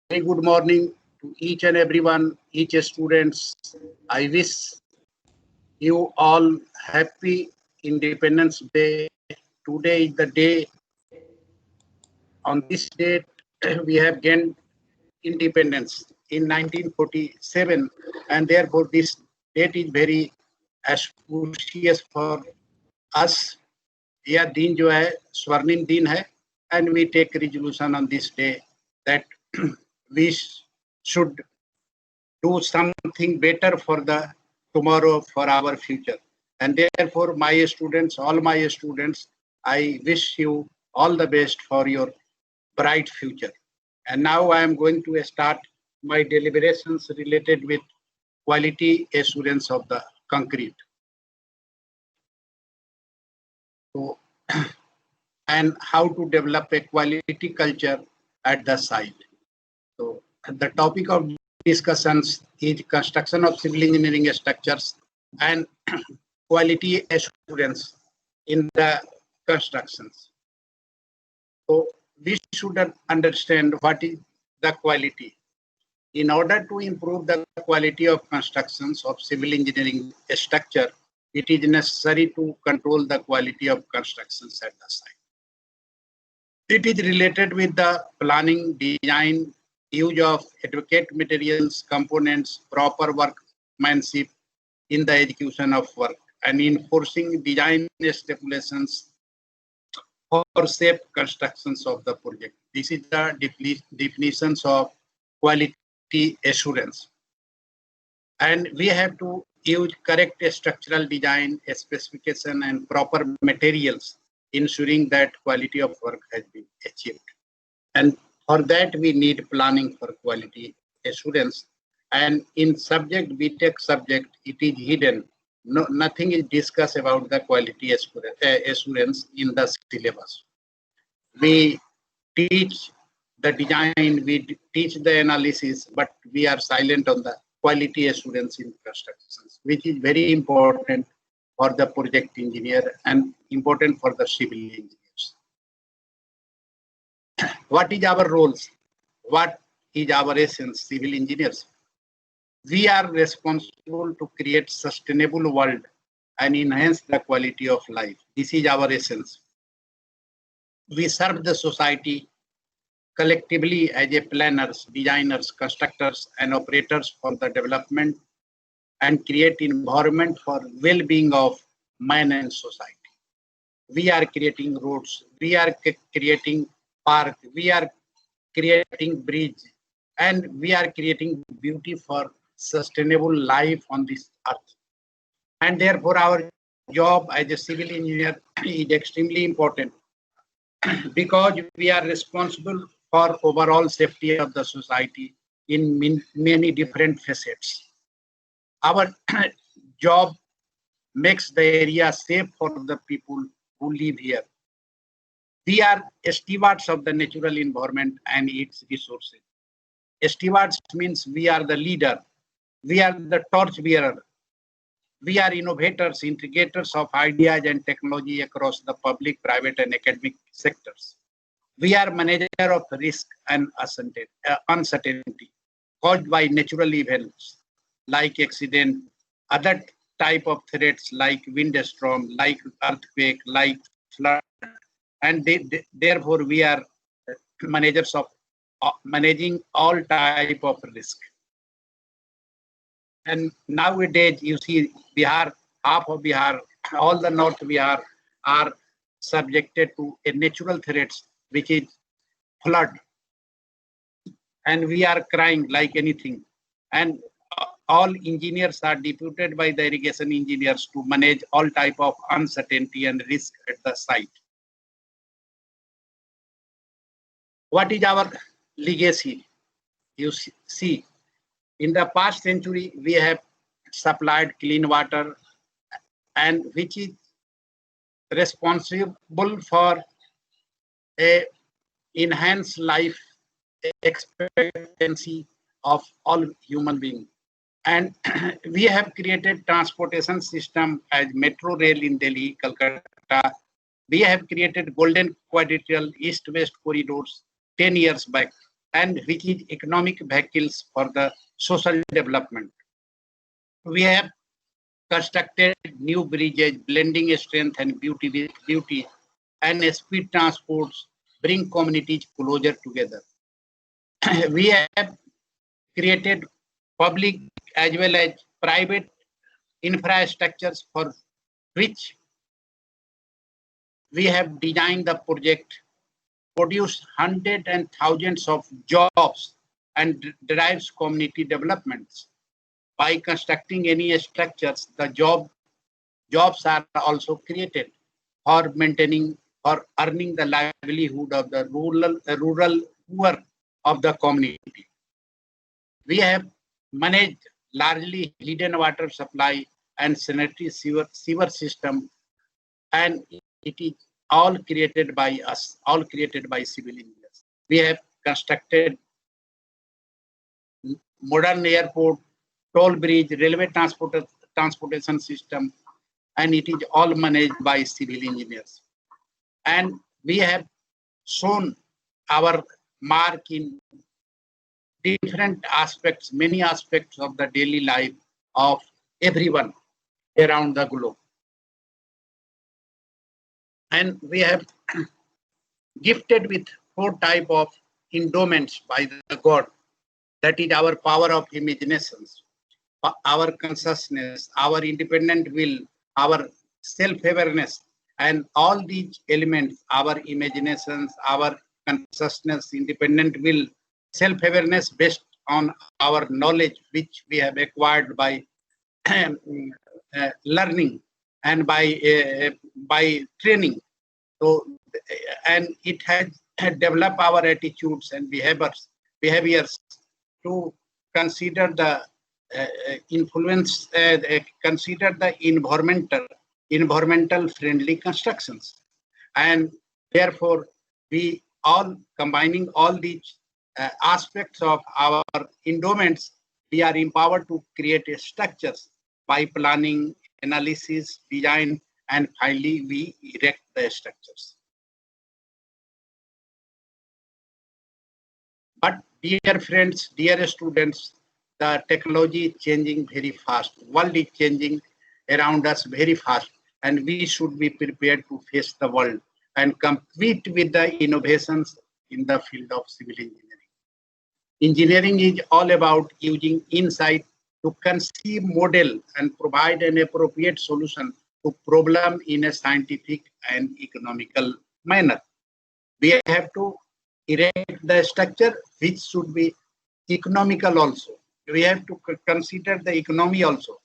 good morning to each and everyone, each students. I wish you all happy Independence Day. Today is the day. On this date, we have gained independence in 1947, and therefore this date is very auspicious for us. यह दिन जो है स्वर्णिम दिन है, and we take resolution on this day that we should do something better for the tomorrow, for our future. And therefore, my students, all my students, I wish you all the best for your bright future. And now I am going to start my deliberations related with quality assurance of the concrete. So, and how to develop a quality culture at the site. So the topic of discussions is construction of civil engineering structures and quality assurance in the constructions. So we should understand what is the quality. In order to improve the quality of constructions of civil engineering structure, it is necessary to control the quality of constructions at the site. It is related with the planning, design, use of adequate materials, components, proper workmanship in the execution of work, and enforcing design stipulations for safe constructions of the project. This is the definitions of quality assurance. And we have to use correct structural design, specification, and proper materials, ensuring that quality of work has been achieved. And for that, we need planning for quality assurance. And in subject, BTech subject, it is hidden. Nothing is discussed about the quality assurance in the syllabus. We teach the design, we teach the analysis, but we are silent on the quality assurance in constructions, which is very important for the project engineer and important for the civil engineers. What is our roles? What is our essence, civil engineers? We are responsible to create sustainable world and enhance the quality of life. This is our essence. We serve the society collectively as a planners, designers, constructors, and operators for the development and create environment for well-being of man and society. We are creating roads, we are creating park, we are creating bridge, and we are creating beauty for sustainable life on this earth. And therefore, our job as a civil engineer is extremely important because we are responsible for overall safety of the society in many different facets. Our job makes the area safe for the people who live here. We are stewards of the natural environment and its resources. Stewards means we are the leader. We are the torch bearer. We are innovators, integrators of ideas and technology across the public, private, and academic sectors. We are manager of risk and uncertainty caused by natural events like accident, other type of threats like windstorm, like earthquake, like flood, and therefore we are managers of managing all type of risk. And nowadays you see Bihar, half of Bihar, all the North Bihar are subjected to a natural threats, which is flood. And we are crying like anything. And all engineers are deputed by the irrigation engineers to manage all type of uncertainty and risk at the site. What is our legacy? You see, in the past century, we have supplied clean water, and which is responsible for a enhanced life expectancy of all human beings. And we have created transportation system as metro rail in Delhi, Calcutta. We have created golden quadrilateral east-west corridors 10 years back. and which is economic vehicles for the social development. We have constructed new bridges, blending strength and beauty with beauty, and speed transports bring communities closer together. We have created public as well as private infrastructures for which we have designed the project, produced hundreds and thousands of jobs, and derives community developments. By constructing any structures, the jobs are also created for maintaining or earning the livelihood of the rural poor of the community. We have managed largely hidden water supply and sanitary sewer system, and it is all created by us, all created by civil engineers. We have constructed modern airport, toll bridge, railway transportation system, and it is all managed by civil engineers. And we have shown our mark in different aspects, many aspects of the daily life of everyone around the globe. And we have gifted with 4 types of endowments by the God. That is our power of imaginations, our consciousness, our independent will, our self-awareness, and all these elements, our imaginations, our consciousness, independent will, self-awareness based on our knowledge which we have acquired by learning and by training. So, and it has developed our attitudes and behaviors to consider the influence, consider the environmental friendly constructions, and therefore we all combining all these aspects of our endowments, we are empowered to create structures by planning, analysis, design, and finally we erect the structures. But dear friends, dear students, the technology is changing very fast. World is changing around us very fast, and we should be prepared to face the world and compete with the innovations in the field of civil engineering. Engineering is all about using insight to conceive, model, and provide an appropriate solution to problem in a scientific and economical manner. We have to erect the structure which should be economical also. We have to consider the economy also.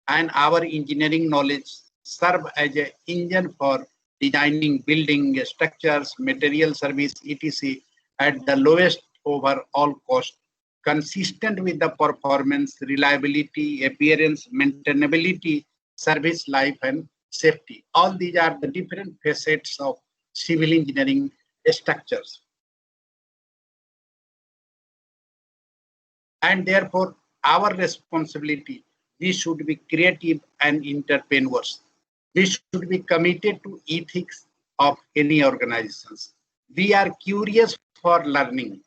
And our engineering knowledge serve as an engine for designing building structures, material service, etc. at the lowest overall cost, consistent with the performance, reliability, appearance, maintainability, service life, and safety. All these are the different facets of civil engineering structures. And therefore, our responsibility, we should be creative and entrepreneurs. We should be committed to ethics of any organizations. We are curious for learning.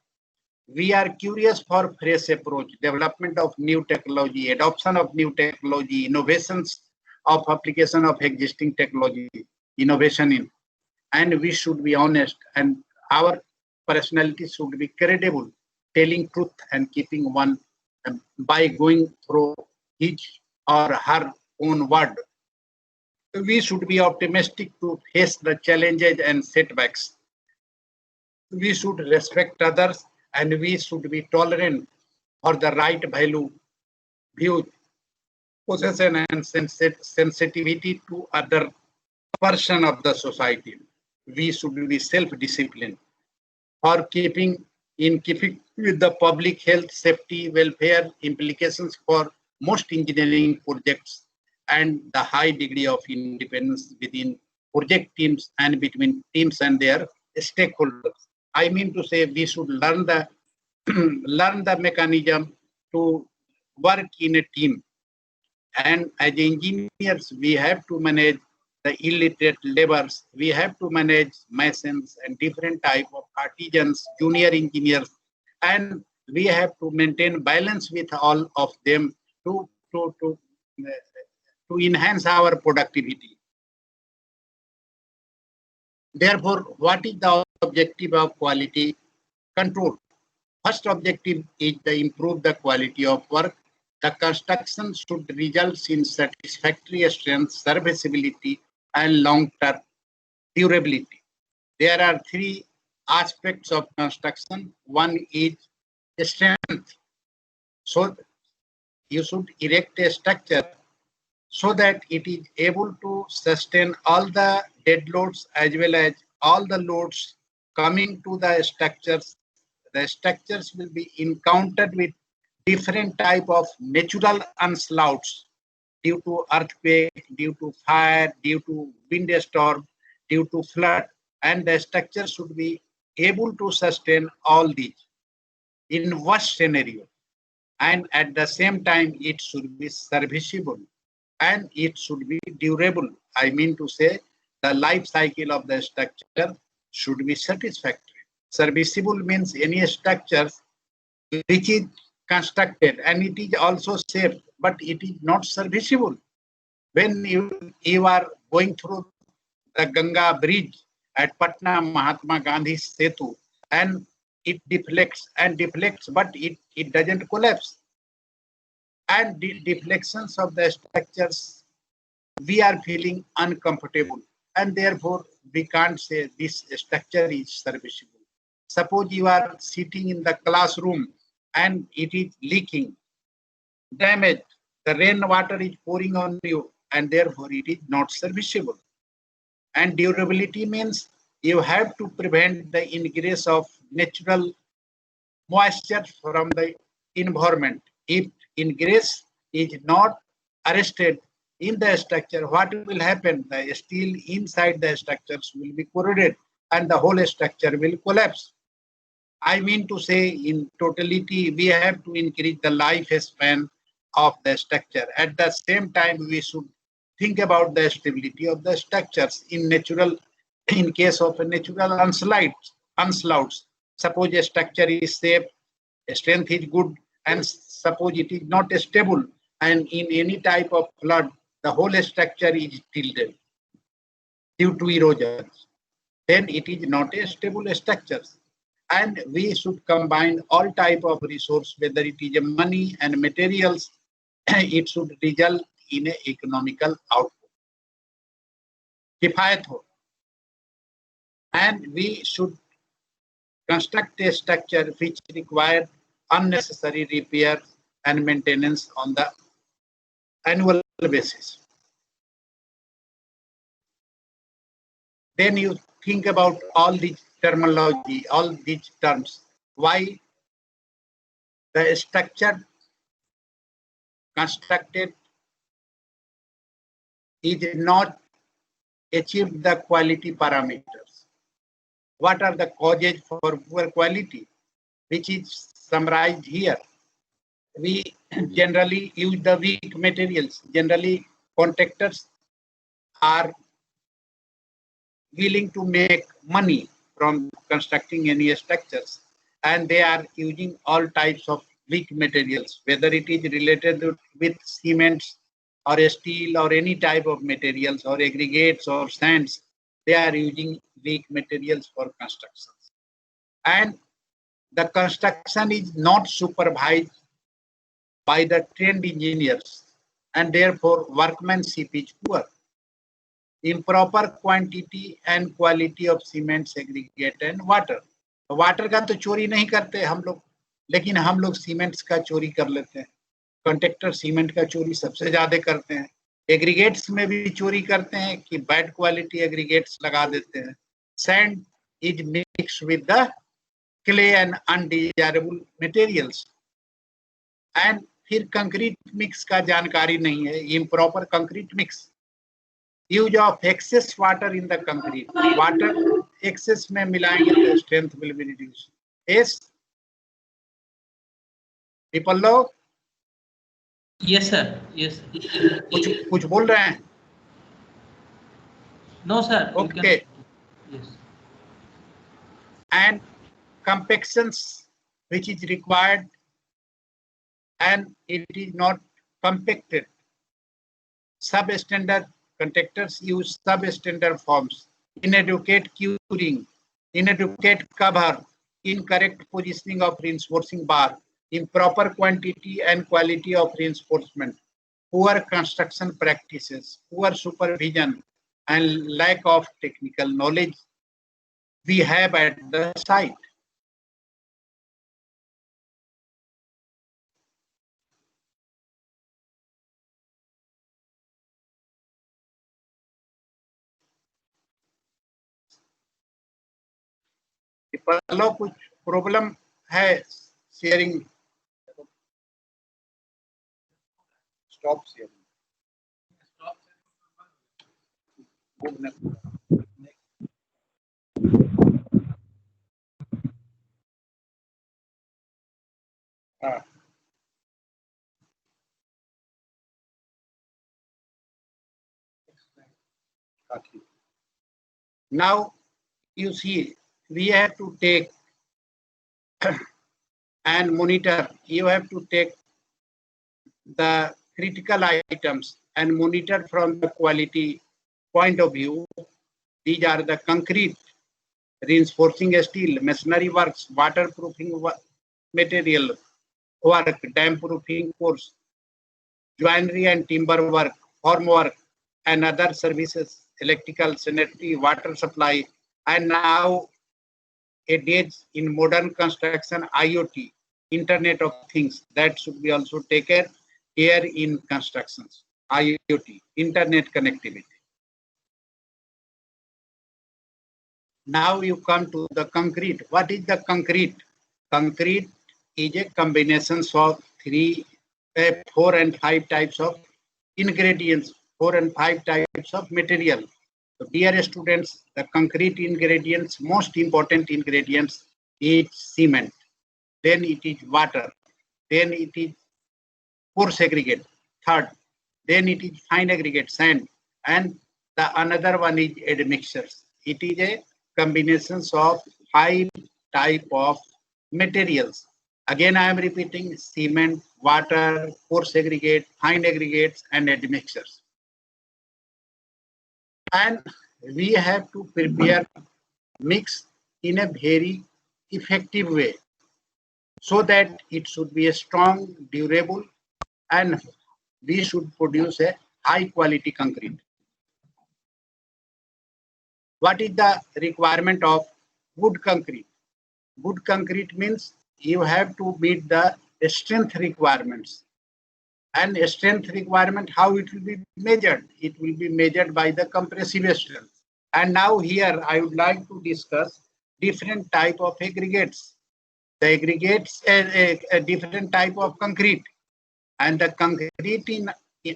We are curious for fresh approach, development of new technology, adoption of new technology, innovations of application of existing technology, innovation in. And we should be honest, and our personality should be credible, telling truth and keeping one by going through his or her own word. We should be optimistic to face the challenges and setbacks. We should respect others, and we should be tolerant for the right value, view, possession, and sensitivity to other person of the society. We should be self-disciplined for keeping with the public health, safety, welfare implications for most engineering projects, and the high degree of independence within project teams and between teams and their stakeholders. I mean to say, we should learn the mechanism to work in a team. And as engineers, we have to manage the illiterate laborers. We have to manage masons and different type of artisans, junior engineers, and we have to maintain balance with all of them to enhance our productivity. Therefore, what is the objective of quality control? First objective is to improve the quality of work. The construction should result in satisfactory strength, serviceability, and long-term durability. There are three aspects of construction. One is strength. So you should erect a structure so that it is able to sustain all the dead loads as well as all the loads coming to the structures. The structures will be encountered with different type of natural onslaughts due to earthquake, due to fire, due to windstorm, due to flood, and the structure should be able to sustain all these in worst scenario. And at the same time, it should be serviceable and it should be durable. I mean to say, the life cycle of the structure should be satisfactory. Serviceable means any structure which is constructed and it is also safe, but it is not serviceable. When you are going through the Ganga bridge at Patna Mahatma Gandhi Setu, and it deflects and deflects, but it doesn't collapse. And the deflections of the structures, we are feeling uncomfortable, and therefore we can't say this structure is serviceable. Suppose you are sitting in the classroom and it is leaking, damaged, the rainwater is pouring on you, and therefore it is not serviceable. And durability means you have to prevent the ingress of natural moisture from the environment. If ingress is not arrested in the structure, what will happen? The steel inside the structures will be corroded and the whole structure will collapse. I mean to say, in totality, we have to increase the lifespan of the structure. At the same time, we should think about the stability of the structures in case of a natural onslaughts. Suppose a structure is safe, strength is good, and suppose it is not stable, and in any type of flood, the whole structure is tilted due to erosion. Then it is not a stable structure. And we should combine all type of resource, whether it is money and materials, it should result in an economical output. Kifayat ho. And we should construct a structure which requires unnecessary repair and maintenance on the annual basis. Then you think about all these terminology, all these terms, why the structure constructed is not achieved the quality parameters. What are the causes for poor quality, which is summarized here? We generally use the weak materials. Generally, contractors are willing to make money from constructing any structures, and they are using all types of weak materials, whether it is related with cements or steel or any type of materials or aggregates or sands. They are using weak materials for construction. And the construction is not supervised by the trained engineers, and therefore workmanship is poor. Improper quantity and quality of cements, aggregate and water. Water का तो चोरी नहीं करते हम लोग, लेकिन हम लोग सीमेंट्स का चोरी कर लेते हैं. कॉन्ट्रैक्टर सीमेंट का चोरी सबसे ज्यादा करते हैं. एग्रीगेट्स में भी चोरी करते हैं कि बैड क्वालिटी एग्रीगेट्स लगा देते हैं. Sand is mixed with the clay and undesirable materials. And फिर कंक्रीट मिक्स का जानकारी नहीं है. Improper concrete mix, use of excess water in the concrete. Water excess में मिलाएंगे तो strength will be reduced. Yes, people लोग? Yes sir. Yes. कुछ बोल रहे हैं? No sir. Okay. Yes. And compactions which is required and it is not compacted. Substandard conductors use substandard forms, inadequate curing, inadequate cover, incorrect positioning of reinforcing bar, improper quantity and quality of reinforcement, poor construction practices, poor supervision, and lack of technical knowledge we have at the site. पहला कुछ problem है sharing stop sharing हाँ now you see we have to take and monitor. You have to take the critical items and monitor from the quality point of view. These are the concrete, reinforcing steel, masonry works, waterproofing material work, dam proofing course, joinery and timber work, form work, and other services, electrical, sanitary, water supply, and now a days in modern construction, IoT, Internet of Things, that should be also taken care in constructions, IoT, Internet connectivity. Now you come to the concrete. What is the concrete? Concrete is a combination of 4 and 5 types of ingredients, 4 and 5 types of material. So dear students, the concrete ingredients, most important ingredients is cement, then it is water, then it is coarse aggregate, third, then it is fine aggregate, sand, and the another one is admixtures. It is a combination of 5 type of materials. Again, I am repeating: cement, water, coarse aggregate, fine aggregates, and admixtures. And we have to prepare mix in a very effective way so that it should be a strong, durable, and we should produce a high quality concrete. What is the requirement of good concrete? Good concrete means you have to meet the strength requirements. And strength requirement, how it will be measured? It will be measured by the compressive strength. And now here I would like to discuss different type of aggregates. The aggregates, a different type of concrete. And the concrete in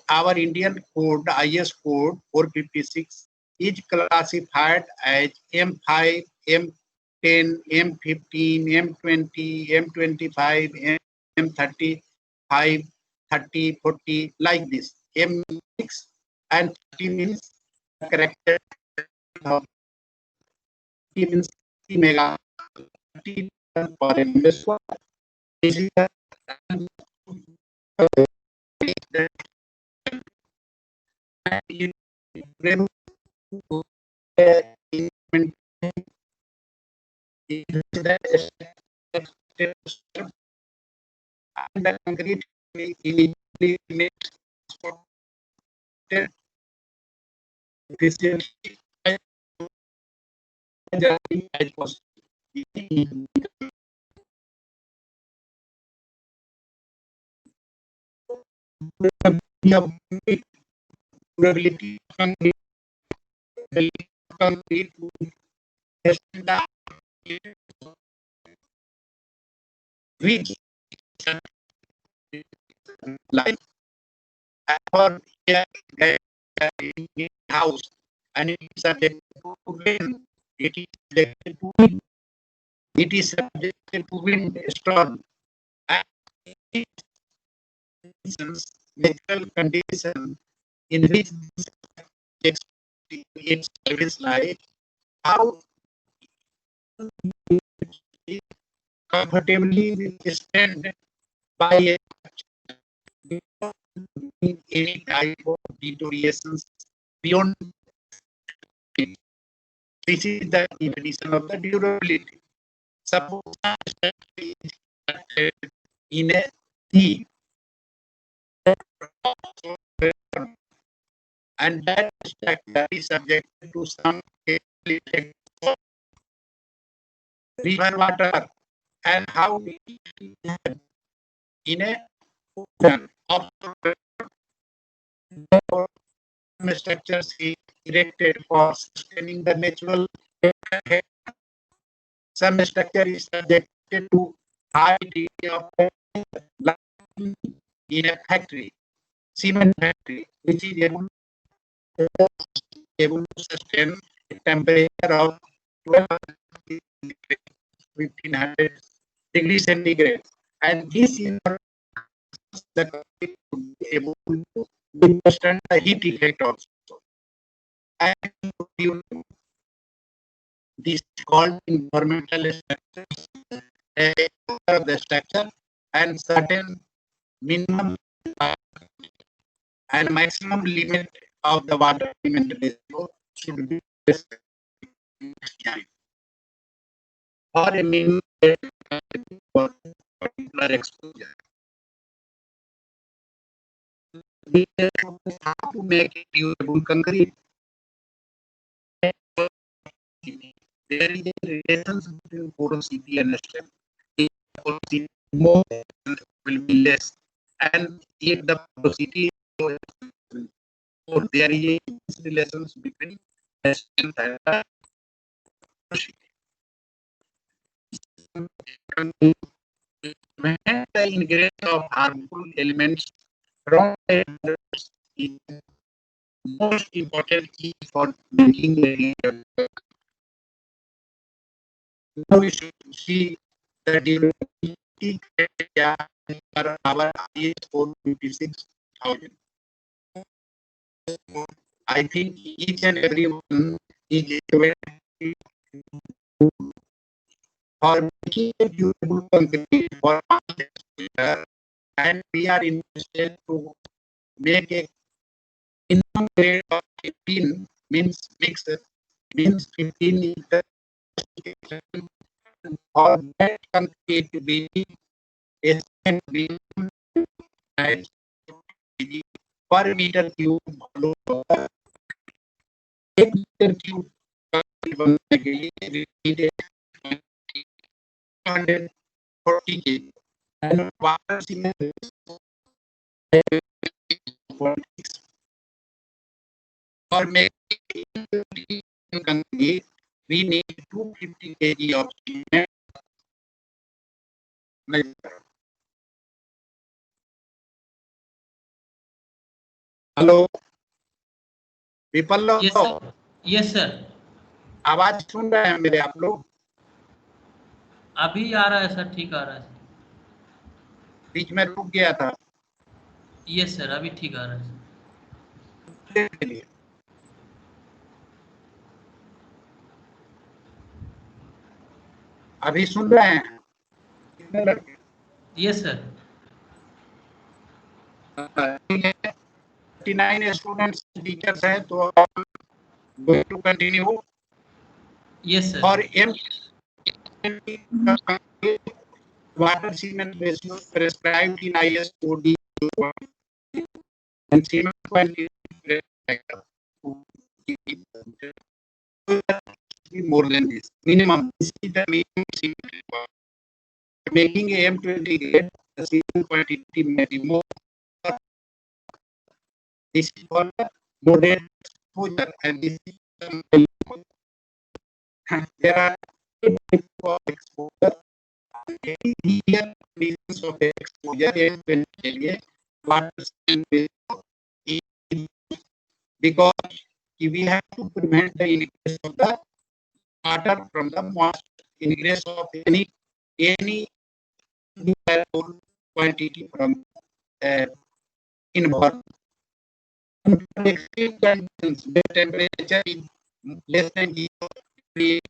our Indian code, IS code 456, is classified as M5, M10, M15, M20, M25, M35, 30, 40, like this. M6 and 30 means character. 30 means mega 30 per mm square. You remove and the concrete immediately makes efficiently as possible. Durability concrete which life for house and it is subject to wind. It is subjected to wind. It is subjected to wind storm. And natural condition in which its service life, how comfortably withstand by any type of deteriorations beyond it. This is the definition of the durability. Suppose in a sea and that structure is subjected to some river water, and how in a ocean of structures is erected for sustaining the natural head. Some structure is subjected to high degree of in a factory, cement factory, which is able to sustain a temperature of 1500 degrees centigrade, and this is the able to withstand the heat effect also. And this is called environmental structure, of the structure, and certain minimum and maximum limit of the water element ratio should be or a minimum for particular exposure. We have to make it durable concrete. There is a relation between porosity and strength. Porosity more will be less, and if the porosity is so there is a relation between strength and porosity. When the ingress of harmful elements from the is most important key for making a reaction. Now we should see the durability criteria for our IS 456,000. I think each and every one is for making a durable concrete for and we are interested to make a minimum grade of 15 means 15 liter for that concrete to be per meter cube एक metre cube बनने के लिए 240 kg and water cement for making concrete we need 250 kg of cement. Hello Vipul लोग, yes sir, आवाज सुन रहे हैं मेरे आप लोग? अभी आ रहा है सर, ठीक आ रहा है। बीच में रुक गया था। यस सर, अभी ठीक आ रहा है। अभी सुन रहे हैं? Yes sir. 39 स्टूडेंट्स टीचर्स हैं, तो going to continue. Yes sir. For M water cement ratio prescribed in IS 4D and cement quantity more than this minimum. This is the minimum cement. Making a M20 grade, the cement quantity may be more. This is called moderate exposure, and this is there are types of exposure. Here reasons of exposure is because we have to prevent the ingress of the water from the moist ingress of any quantity from environment. Extreme conditions where temperature is less than 0 degree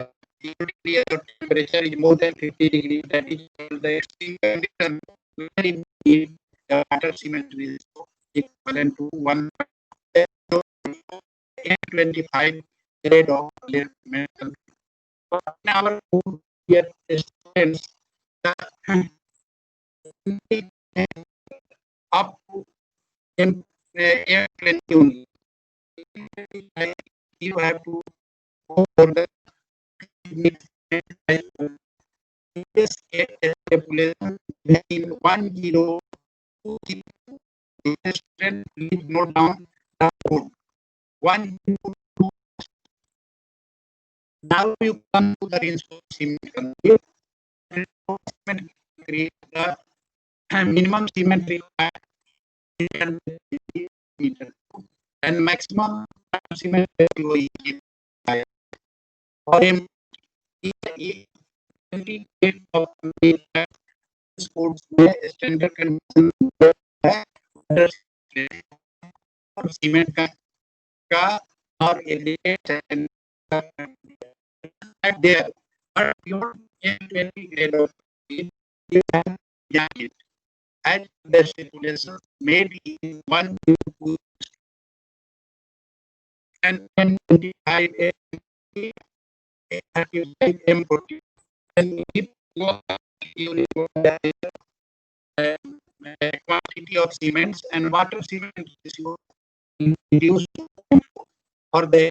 theoretically the temperature is more than 50 degrees, that is the extreme condition where in the water cement ratio equivalent to 1.25 grade of metal. In our year students, up to M20 only. You have to go for the population between 102 students leave no down the road. 102. Now you come to the reinforcement cement create the minimum cement required meter and maximum cement ratio is for him of sports में standard condition cement का और aggregate and there but your 20 grade of you can it and the stipulations may be in 1 2 and 25 M40 and if you quantity of cements and water cement ratio reduced for the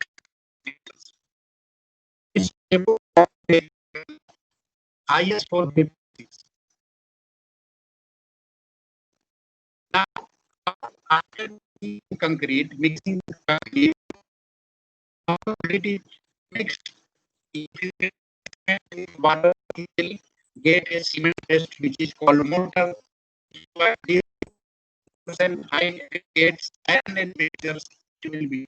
highest for 56. Now, after concrete, mixing concrete, it mixed water will get a cement test which is called mortar. High gates and temperatures will be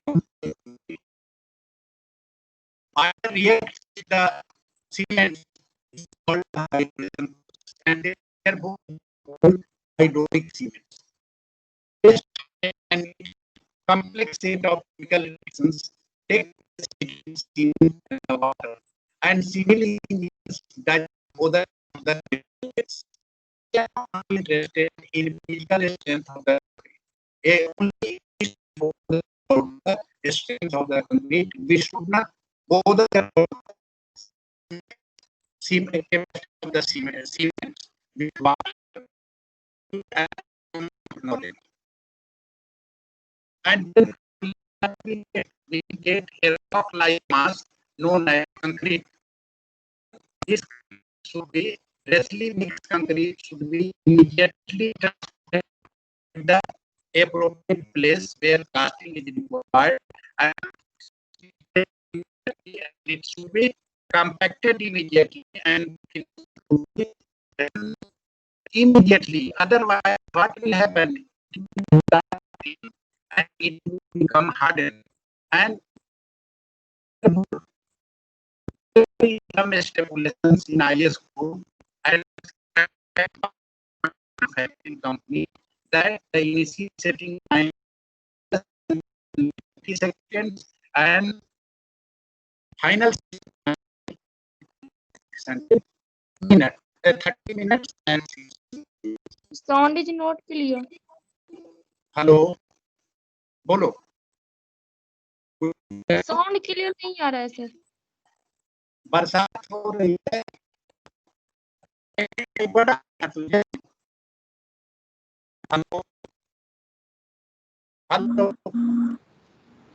water reacts with the cement is called hydrogen and they are both called hydraulic cements. This and complex set of chemical reactions take place between cement and the water and civil engineers that bother the benefits. They are not interested in physical strength of the only the strength of the concrete. We should not bother the cement of the cement with water and knowledge. And then we get a rock-like mass known as concrete. This should be freshly mixed concrete should be immediately transported to the appropriate place where casting is required and it should be compacted immediately and immediately. Otherwise, what will happen? And it will become hardened and some stipulations in IS code and company that the initial setting time 30 seconds and final minute 30 minutes and Sound is not clear. Hello बोलो Sound clear नहीं आ रहा है sir. बरसात हो रही है बड़ा तुझे hello hello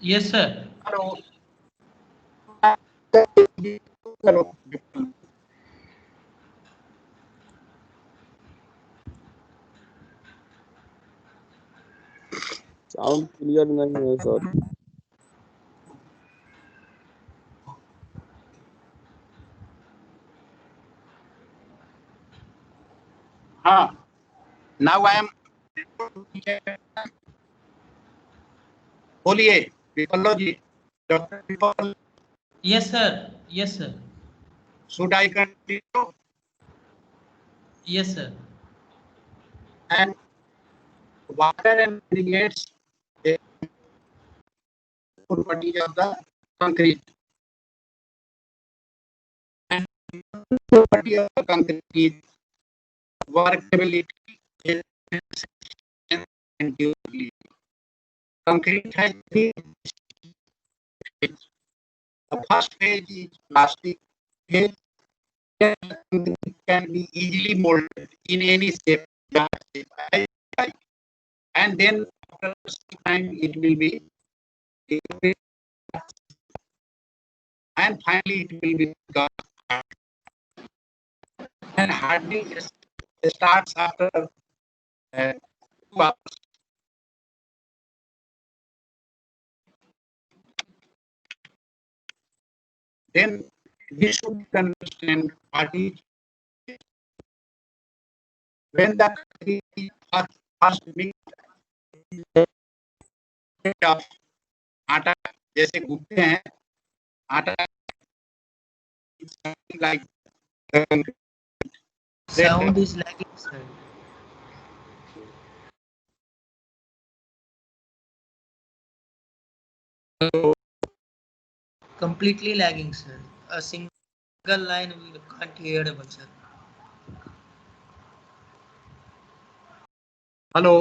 Yes, sir. Hello hello sound clear नहीं है सर. हाँ now I am बोलिए Biplab ji doctor Biplab Yes, sir. Yes, sir. should I continue Yes, sir. and water and creates a property of the concrete property of the concrete is workability and durability. Concrete has three phases. The first phase is plastic phase. Concrete can be easily molded in any shape, and then after some time it will be, and finally it will be gone. And hardening starts after 2 hours. Then we should understand what is when the concrete is first mixed of आटा जैसे गूंथते हैं आटा like Sound is lagging, sir. Completely lagging, sir. A single line we can't hear able, sir. Hello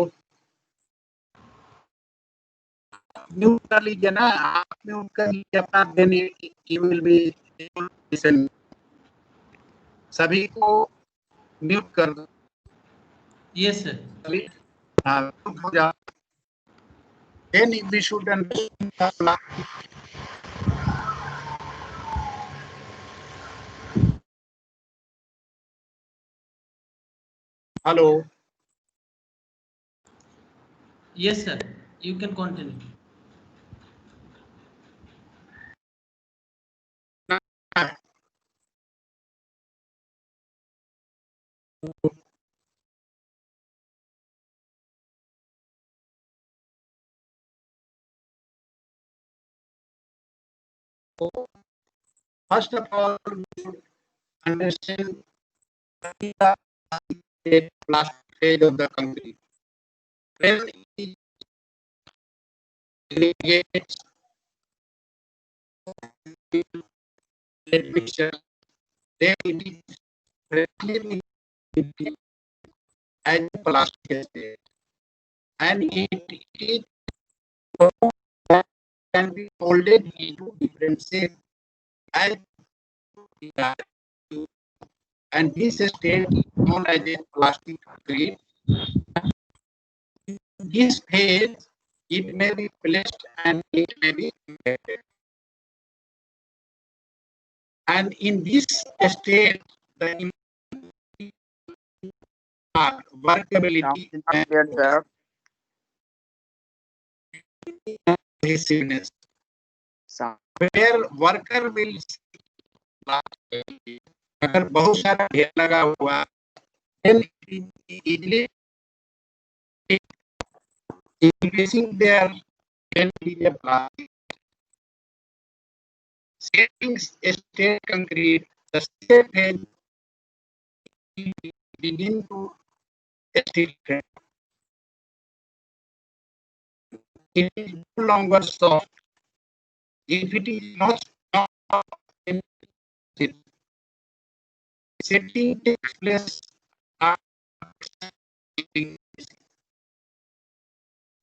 mute कर लीजिए ना आप mute कर लीजिए अपना then you will be listen सभी को म्यूट कर दो Yes, sir. सभी हाँ म्यूट हो जाओ then we should understand hello Yes, sir. You can continue. first of all we should understand the plastic phase of the concrete when it aggregates mixture then it is freshly as plastic state and it is can be folded into different shapes as and this state is known as a plastic concrete. This phase it may be placed and it may be compacted. And in this state, the workability and cohesiveness, where worker will अगर बहुत सारा ढेर लगा हुआ then easily increasing their plastic settings state concrete the state phase begin to steel frame. It is no longer soft. If it is not soft, setting takes place after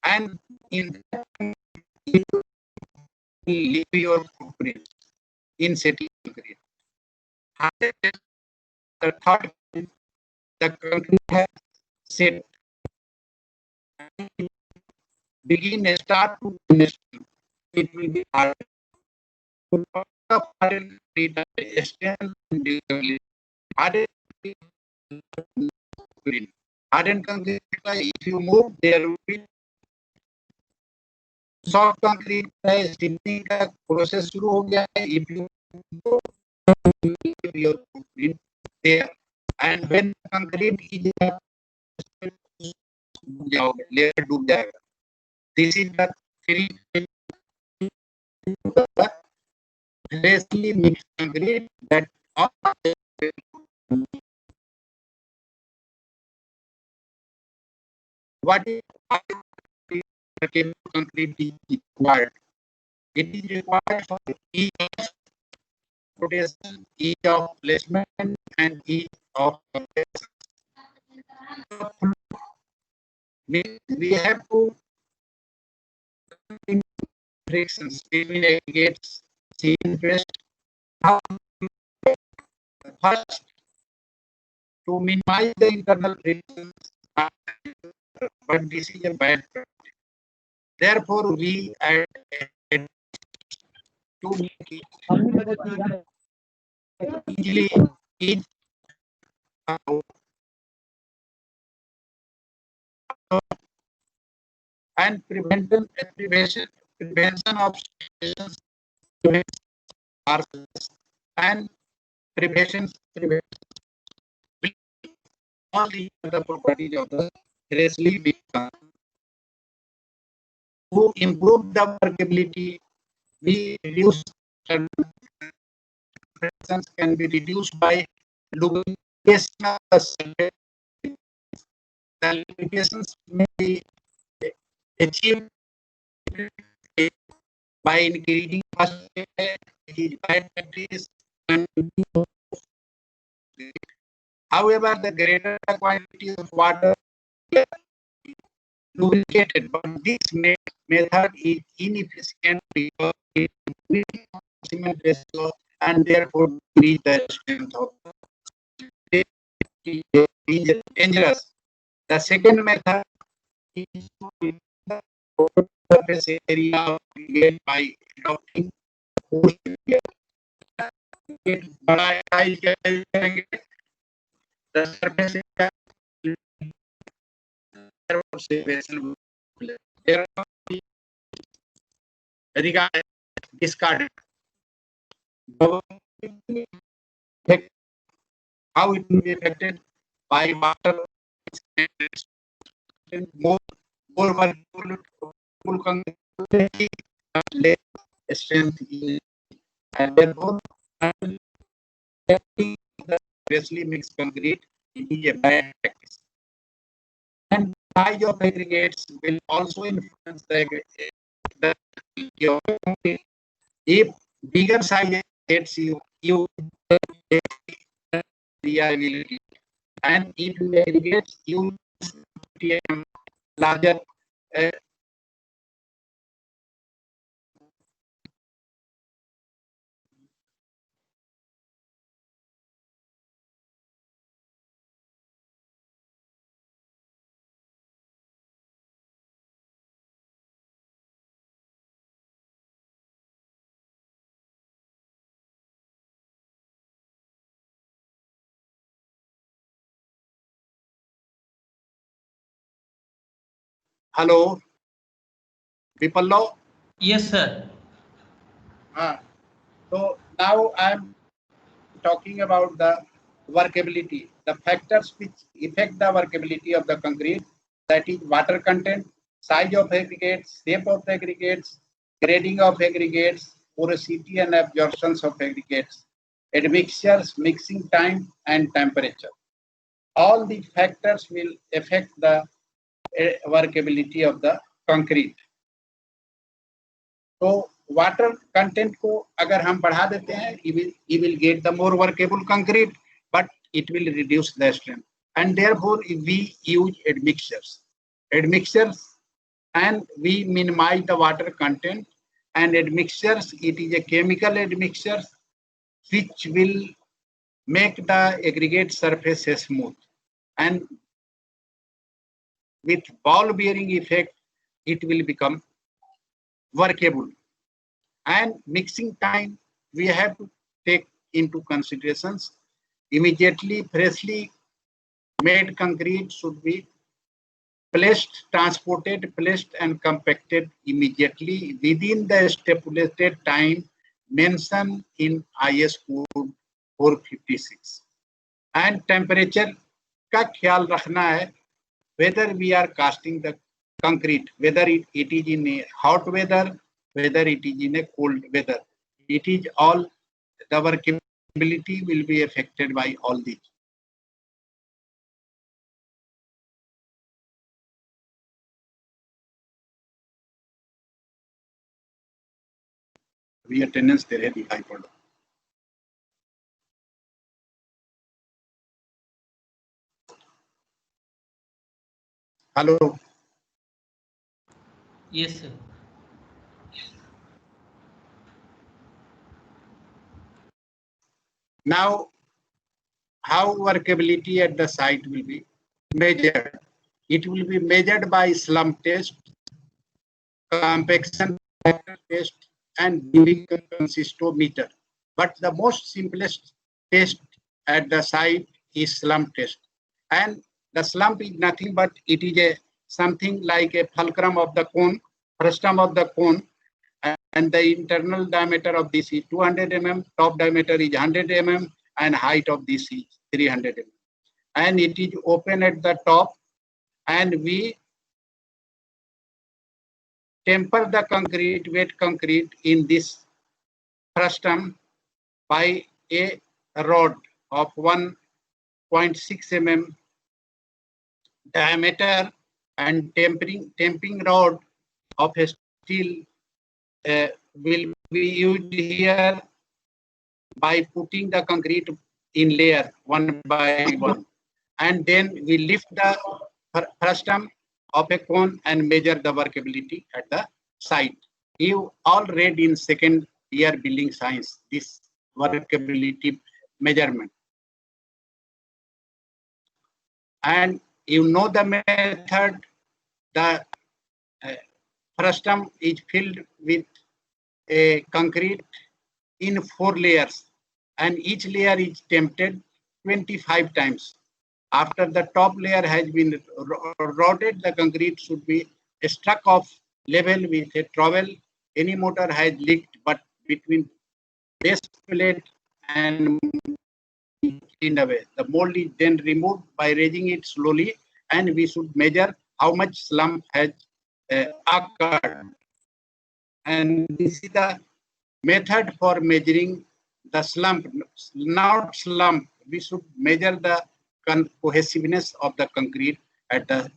and in that you will leave your footprint in setting concrete. The third the concrete has set begin a start to finish it will be hard. Hardened concrete if you move there will be soft concrete है स्टिपिंग का process शुरू हो गया है if you your footprint there and when concrete is डूब जाओगे layer डूब जाएगा this is the three freshly mixed concrete that what is concrete is required. It is required for each transportation, ease of placement, and ease of operation. We have to frictions between aggregates seen best. First, to minimize the internal frictions, but this is a bad practice. Therefore, we add to make it easily easy and prevention of stations and prevention all the other properties of the Presley beacon. To improve the workability, we reduce frictions can be reduced by lubrication of the surface. The lubrications may be achieved by increasing practice and however the greater the quantity of water lubricated, but this method is inefficient because it cement ratio and therefore decrease the strength of the dangerous. The second method is to surface area by adopting the surface area regarded discarded. How it will be affected by water more less strength and therefore freshly mixed concrete is a bad practice. And size of aggregates will also influence the if bigger size aggregates you reliability and if you aggregates you larger hello Vipallo. Yes, sir. So now I am talking about the workability, the factors which affect the workability of the concrete, that is water content, size of aggregates, shape of the aggregates, grading of aggregates, porosity and absorptions of aggregates, admixtures, mixing time and temperature. All the factors will affect the workability of the concrete. तो water content को अगर हम बढ़ा देते हैं you will get the more workable concrete but it will reduce the strength and therefore we use admixtures and we minimize the water content and admixtures it is a chemical admixture which will make the aggregate surface smooth and with ball bearing effect it will become workable. And mixing time we have to take into considerations. Immediately freshly made concrete should be placed, transported, placed and compacted immediately within the stipulated time mentioned in IS code 456. And temperature का ख्याल रखना है whether we are casting the concrete, whether it is in a hot weather, whether it is in a cold weather. It is all, the workability will be affected by all these. We attendance there है दिखाई पड़ Hello. Yes, sir. Now, how workability at the site will be measured? It will be measured by slump test, compaction test, and beam consistometer. But the most simplest test at the site is slump test. And the slump is nothing but it is a something like a fulcrum of the cone, frustum of the cone, and the internal diameter of this is 200 mm, top diameter is 100 mm, and height of this is 300 mm. And it is open at the top, and we temper the concrete, wet concrete in this frustum by a rod of 1.6 mm diameter, and tempering rod of a steel will be used here by putting the concrete in layer one by one. And then we lift the frustum of a cone and measure the workability at the site. You all read in second year building science this workability measurement. And you know the method. The frustum is filled with a concrete in 4 layers, and each layer is tempted 25 times. After the top layer has been rodded, the concrete should be struck off level with a trowel. Any mortar has leaked, but between base plate and cleaned away. The mold is then removed by raising it slowly, and we should measure how much slump has occurred. And this is the method for measuring the slump, not slump. We should measure the cohesiveness of the concrete at the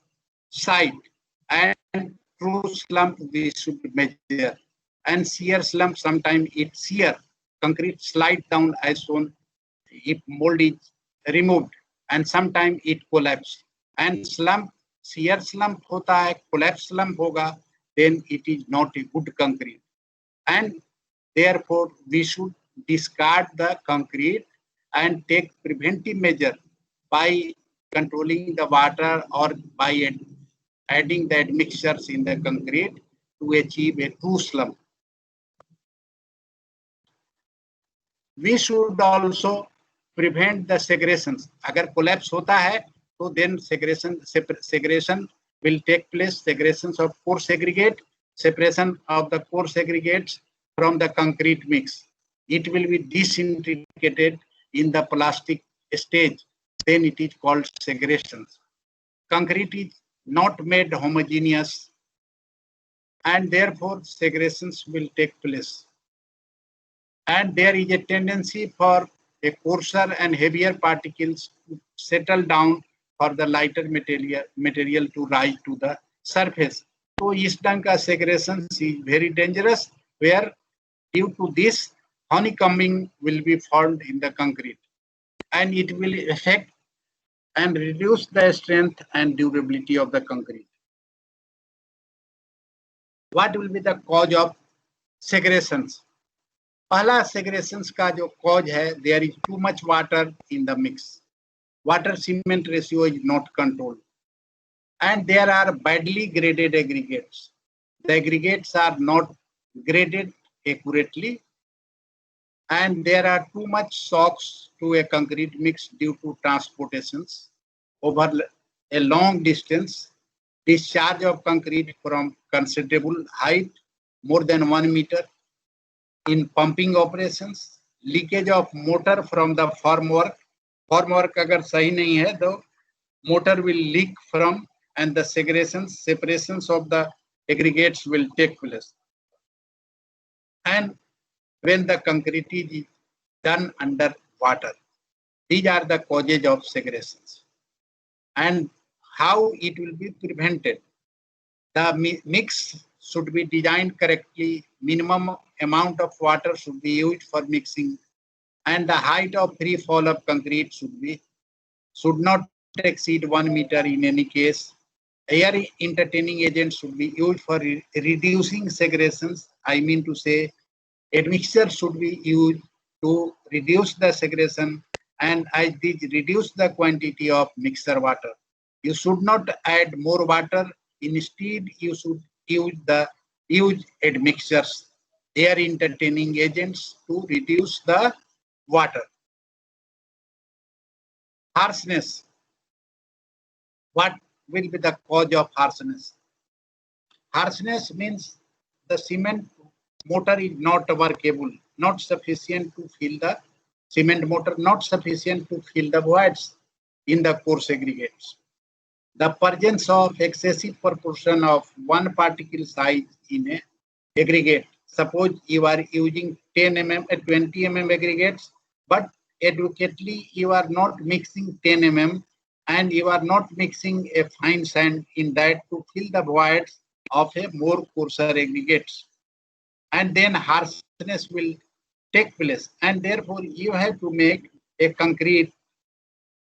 site, and true slump we should measure. And shear slump, sometimes it shear, concrete slide down as shown if mold is removed, and sometimes it collapse. And slump, shear slump hota hai, collapse slump hoga, then it is not a good concrete. And therefore, we should discard the concrete and take preventive measure by controlling the water or by adding the admixtures in the concrete to achieve a true slump. We should also prevent the segregations. अगर collapse होता है, तो then segregation will take place. Segregations of coarse aggregate, separation of the coarse aggregates from the concrete mix. It will be disintegrated in the plastic stage. Then it is called segregation. Concrete is not made homogeneous, and therefore segregations will take place. And there is a tendency for a coarser and heavier particles to settle down for the lighter material to rise to the surface. So इस ढंग का segregation is very dangerous, where due to this honeycombing will be formed in the concrete, and it will affect and reduce the strength and durability of the concrete. What will be the cause of segregations? पहला segregations का जो cause है, there is too much water in the mix. Water cement ratio is not controlled, and there are badly graded aggregates. The aggregates are not graded accurately, and there are too much shocks to a concrete mix due to transportations over a long distance, discharge of concrete from considerable height, more than 1 meter, in pumping operations, leakage of motor from the formwork. Formwork अगर सही नहीं है, तो motor will leak from, and the separations of the aggregates will take place. And when the concrete is done under water, these are the causes of segregations. And how it will be prevented? The mix should be designed correctly. Minimum amount of water should be used for mixing, and the height of free fall of concrete should not exceed 1 meter in any case. Air entertaining agents should be used for reducing segregations. I mean to say, admixture should be used to reduce the segregation, and as this reduce the quantity of mixer water. You should not add more water. Instead, you should use admixtures, air entertaining agents to reduce the water. Harshness. What will be the cause of harshness? Harshness means the cement motor is not workable, not sufficient to fill the cement motor, not sufficient to fill the voids in the coarse aggregates. The presence of excessive proportion of one particle size in a aggregate. Suppose you are using 10 mm and 20 mm aggregates, but adequately you are not mixing 10 mm and you are not mixing a fine sand in that to fill the voids of a more coarser aggregates. And then harshness will take place, and therefore you have to make a concrete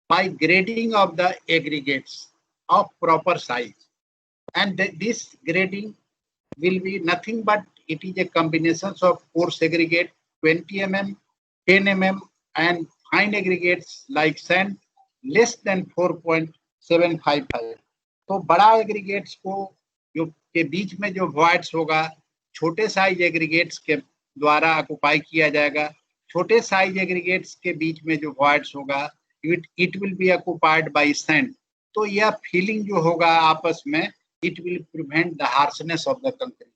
by grading of the aggregates of proper size. And this grading will be nothing but it is a combination of coarse aggregate 20 mm, 10 mm and fine aggregates like sand less than 4.755. तो बड़ा aggregates को जो के बीच में जो voids होगा छोटे size aggregates के द्वारा ऑक्युपाई किया जाएगा. छोटे साइज एग्रीगेट्स के बीच में जो वॉइड्स होगा it will be occupied by sand. तो यह फीलिंग जो होगा आपस में it will prevent the harshness of the concrete.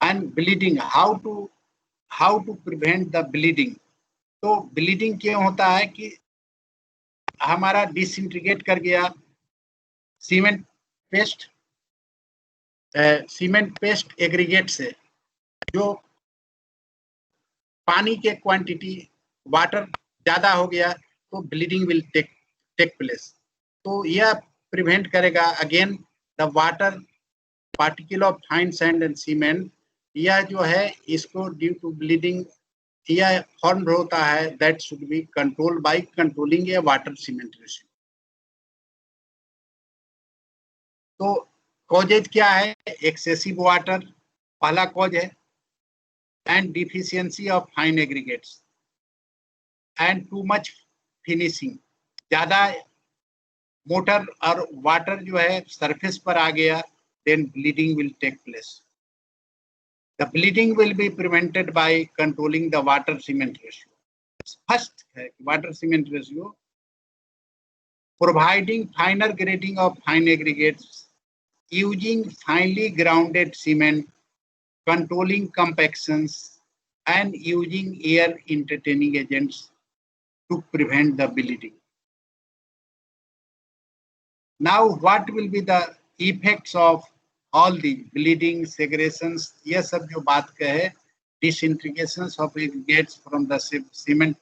And bleeding, how to prevent the bleeding? तो bleeding क्यों होता है कि हमारा डिसइंटीग्रेट कर गया सीमेंट पेस्ट एग्रीगेट से जो पानी के क्वांटिटी वाटर ज्यादा हो गया तो ब्लीडिंग विल टेक प्लेस. तो यह प्रिवेंट करेगा again the water particle of fine sand and cement. यह जो है इसको ड्यू टू ब्लीडिंग यह फॉर्म होता है that should be control by controlling A water cement ratio. तो कॉजेज क्या है? एक्सेसिव वाटर पहला कॉज है and deficiency of fine aggregates and too much finishing. ज्यादा मोटर और वाटर जो है सरफेस पर आ गया then bleeding will take place. The bleeding will be prevented by controlling the water cement ratio. First है water cement ratio, providing finer grading of fine aggregates, using finely grounded cement, controlling compactions and using air entertaining agents to prevent the bleeding. Now what will be the effects of all the bleeding, segregations? ये सब जो बात कहे disintegrations of aggregates from the cement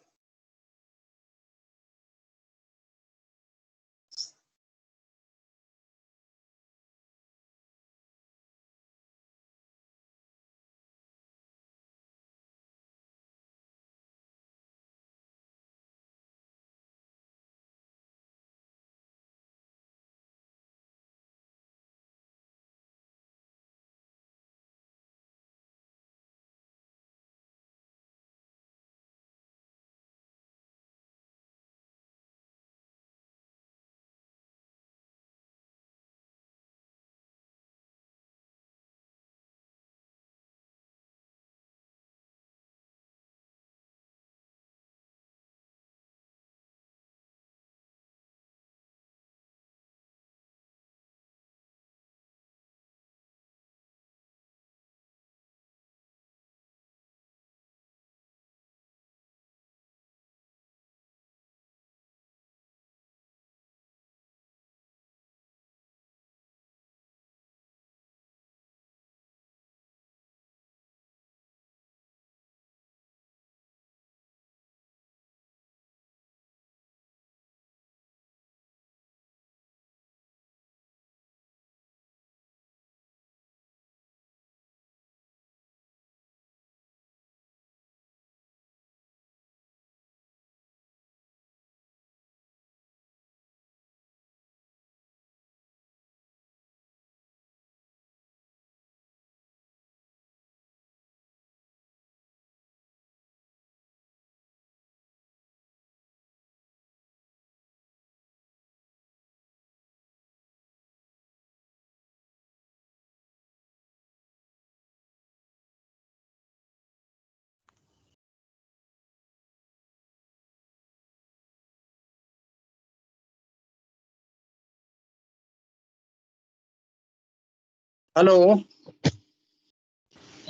Hello.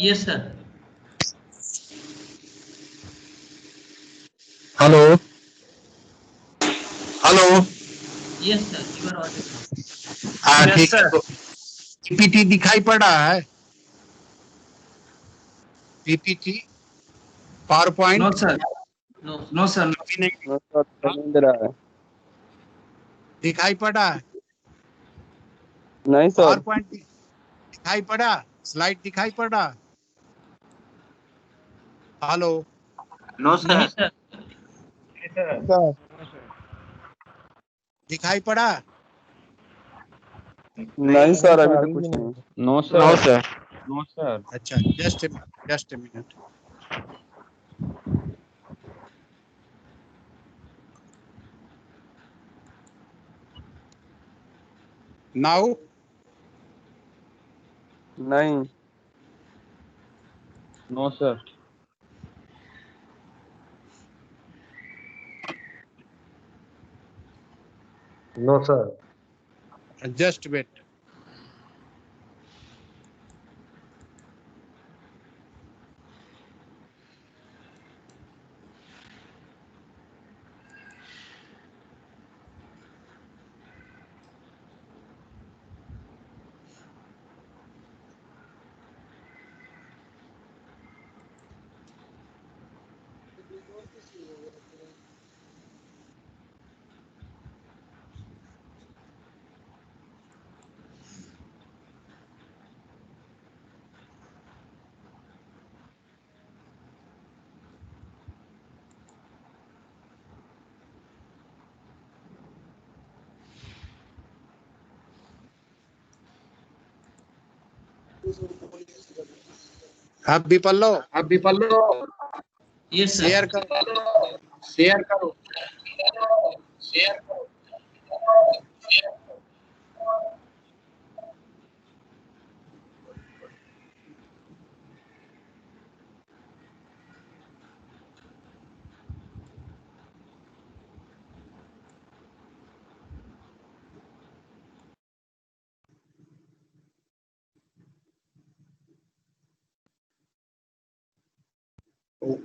Yes, sir. Hello. Hello. Yes, sir. You are audible. हाँ Yes, ठीक है, sir. तो PPT दिखाई पड़ा है? PPT power No, point sir. No. No, sir. No. अभी नहीं नो सर, नहीं दे रहा है। दिखाई पड़ा है? नहीं पावर सर। पॉइंट दिखाई पड़ा? स्लाइड दिखाई पड़ा? हेलो। No, sir. नहीं, सर. सर दिखाई पड़ा? नहीं सर, अभी तो कुछ नहीं। No sir. No sir. No sir. अच्छा, जस्ट ए मिनट। नाउ नहीं। No sir. No, sir. Just wait. अब भी पल्लो Yes, sir. शेयर करो, शेयर करो।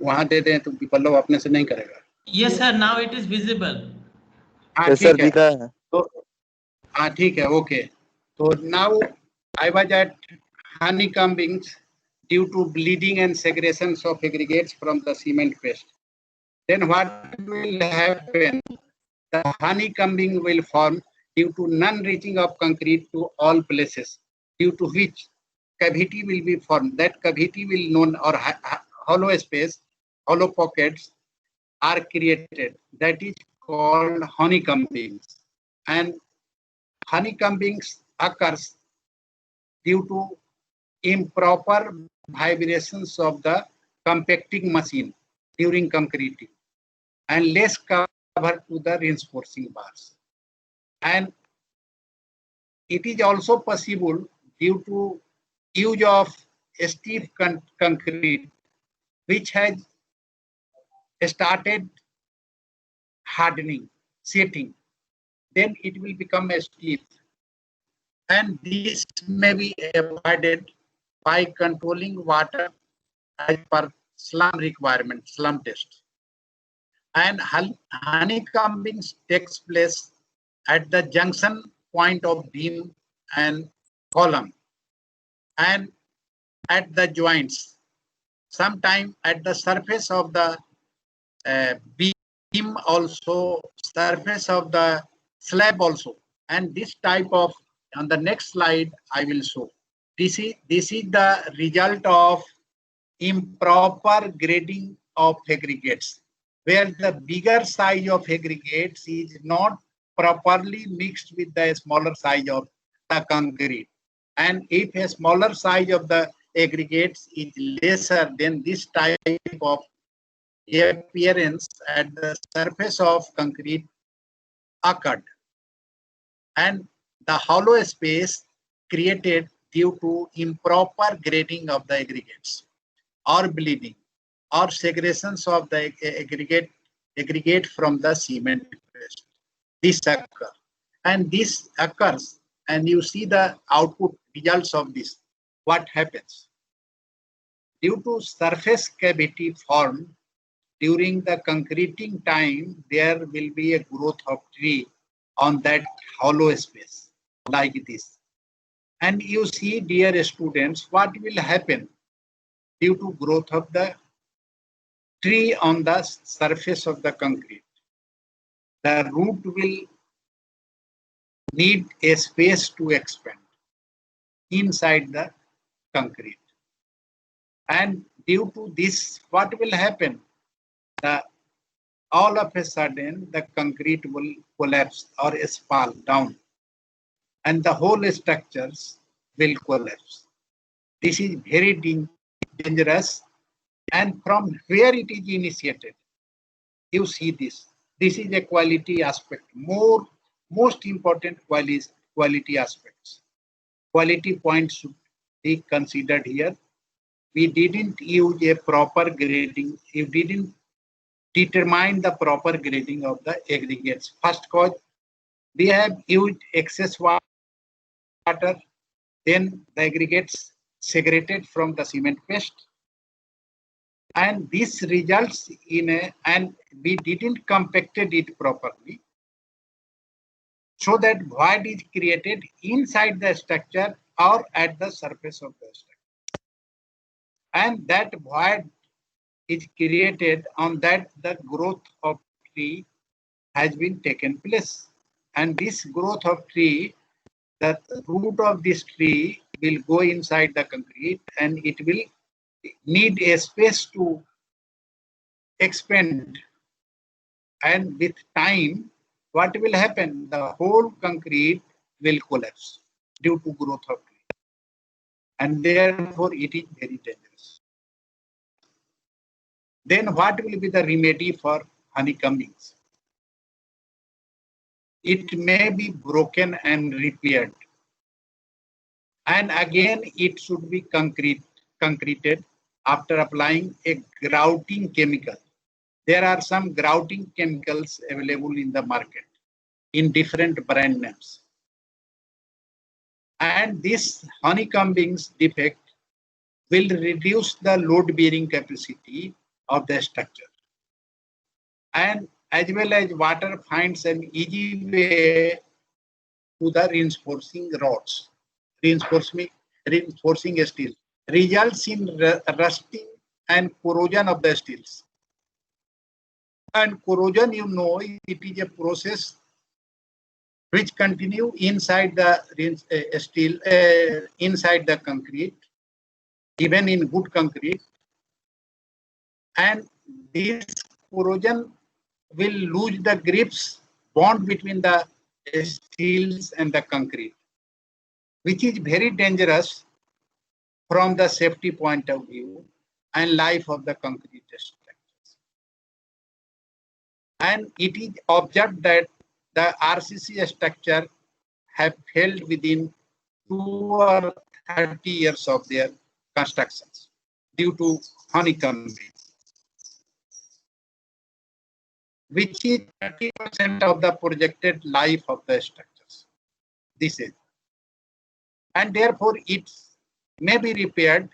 वहां दे दें तो पल्लो अपने से नहीं करेगा। Yes, sir. Now it is visible. हाँ यस सर, ठीक है, दिख रहा है। तो हाँ ठीक है, ओके। तो now I was at honeycombings due to bleeding and segregations of aggregates from the cement paste. Then what will happen? The honeycombing will form due to non-reaching of concrete to all places, due to which cavity will be formed. That cavity will known or hollow space, hollow pockets are created. That is called honeycombings. And honeycombings occurs due to improper vibrations of the compacting machine during concreting and less cover to the reinforcing bars. And it is also possible due to use of stiff concrete which has started hardening, setting, then it will become stiff. And this may be avoided by controlling water as per slum requirement, slum test. And honeycombing takes place at the junction point of beam and column and at the joints, sometime at the surface of the beam also, surface of the slab also. And this type of, on the next slide I will show. This is the result of improper grading of aggregates, where the bigger size of aggregates is not properly mixed with the smaller size of the concrete. And if a smaller size of the aggregates is lesser, then this type of appearance at the surface of concrete occurred. And the hollow space created due to improper grading of the aggregates or bleeding or segregations of the aggregate from the cement paste. This occurs. And this occurs and you see the output results of this. What happens? Due to surface cavity formed during the concreting time, there will be a growth of tree on that hollow space like this. And you see, dear students, what will happen due to growth of the tree on the surface of the concrete. The root will need a space to expand inside the concrete. And due to this, what will happen? All of a sudden, the concrete will collapse or fall down, and the whole structures will collapse. This is very dangerous. And from where it is initiated, you see this. This is a quality aspect. Most important quality aspects. Quality points should be considered here. We didn't use a proper grading. We didn't determine the proper grading of the aggregates. First cause, we have used excess water. Then the aggregates segregated from the cement paste. And this results in and we didn't compacted it properly, so that void is created inside the structure or at the surface of the structure. And that void is created on that the growth of tree has been taken place. And this growth of tree, the root of this tree will go inside the concrete and it will need a space to expand, and with time what will happen? The whole concrete will collapse due to growth of tree, and therefore it is very dangerous. Then what will be the remedy for honeycombings? It may be broken and repaired, and again it should be concreted after applying a grouting chemical. There are some grouting chemicals available in the market in different brand names. And this honeycombings defect will reduce the load bearing capacity of the structure. And as well as water finds an easy way to the reinforcing rods, reinforcing steel, results in rusting and corrosion of the steels. And corrosion, you know, it is a process which continue inside the steel, inside the concrete, even in good concrete. And this corrosion will lose the grips bond between the steels and the concrete, which is very dangerous from the safety point of view and life of the concrete structures. And it is observed that the RCC structure have failed within 2 or 30 years of their constructions due to honeycombing, which is 30% of the projected life of the structures. This is, and therefore it may be repaired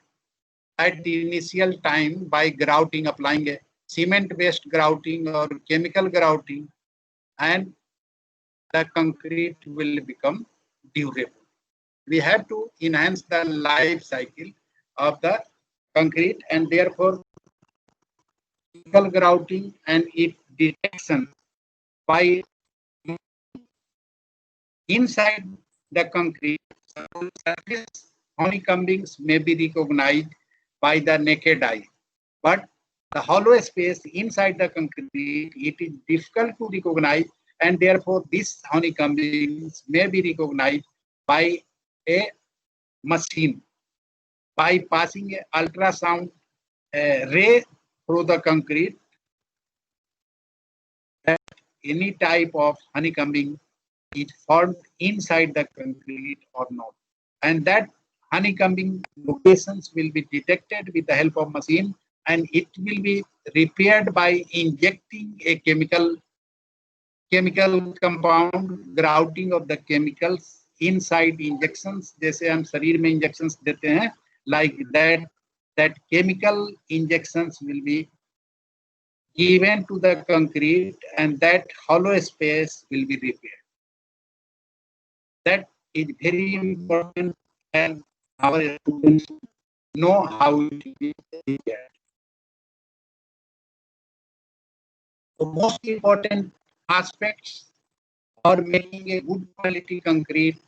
at the initial time by grouting, applying a cement-based grouting or chemical grouting, and the concrete will become durable. We have to enhance the life cycle of the concrete, and therefore chemical grouting and its detection by inside the concrete surface. Honeycombings may be recognized by the naked eye, but the hollow space inside the concrete, it is difficult to recognize, and therefore this honeycombings may be recognized by a machine by passing an ultrasound ray through the concrete, that any type of honeycombing is formed inside the concrete or not. And that honeycombing locations will be detected with the help of machine, and it will be repaired by injecting a chemical compound, grouting of the chemicals inside injections, जैसे हम शरीर में injections देते हैं, like that chemical injections will be given to the concrete and that hollow space will be repaired. That is very important and our students know how it is repaired. The most important aspects for making a good quality concrete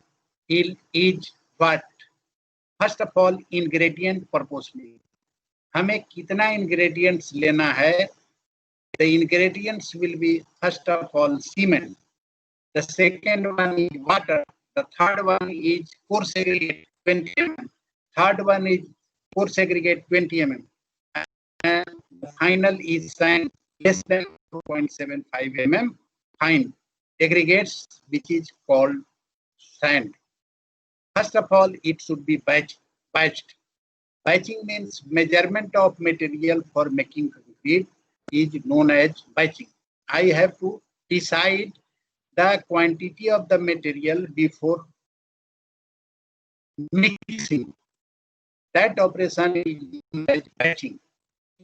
is what? First of all, ingredient proportioning. हमें कितना ingredients लेना है? The ingredients will be first of all cement. The second one is water. The third one is core segregate 20 mm. Third one is core segregate 20 mm. And the final is sand less than 2.75 mm fine aggregates, which is called sand. First of all, it should be batched. Batching means measurement of material for making concrete is known as batching. I have to decide the quantity of the material before mixing. That operation is known as batching.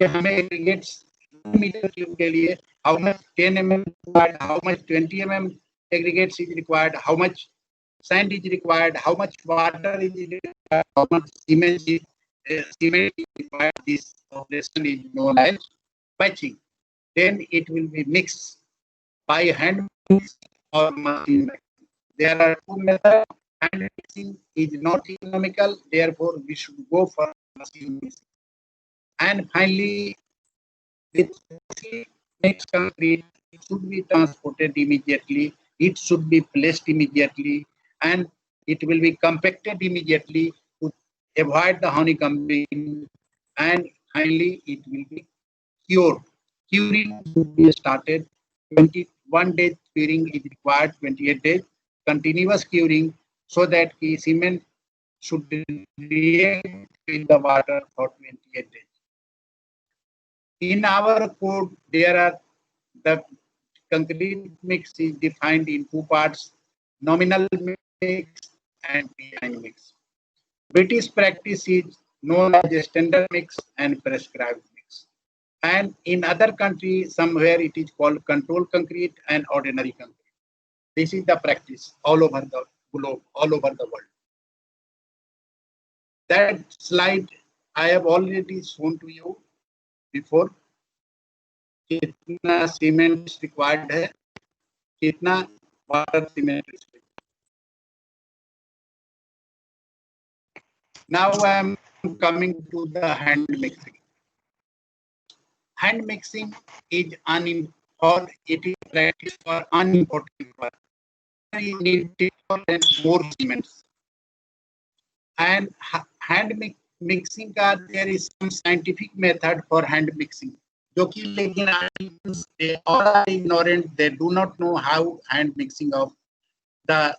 हमें aggregates 2 meter cube के लिए how much 10 mm required, how much 20 mm aggregates is required, how much sand is required, how much water is required, how much cement is required. This operation is known as batching. Then it will be mixed by hand mixing or machine mixing. There are two methods. Hand mixing is not economical, therefore we should go for machine mixing. And finally, with mixed concrete, it should be transported immediately, it should be placed immediately, and it will be compacted immediately to avoid the honeycombing, and finally it will be cured. Curing should be started. 21 days curing is required, 28 days continuous curing, so that the cement should react with the water for 28 days. In our code, there are the concrete mix is defined in two parts: nominal mix and design mix. British practice is known as standard mix and prescribed mix. And in other countries, somewhere it is called control concrete and ordinary concrete. This is the practice all over the globe, all over the world. That slide I have already shown to you before. कितना cement required है, कितना water cement required. Now I am coming to the hand mixing. Hand mixing is practice for unimportant work. You need more cements. And hand mixing का there is some scientific method for hand mixing. जो कि लेकिन they all are ignorant. They do not know how hand mixing of the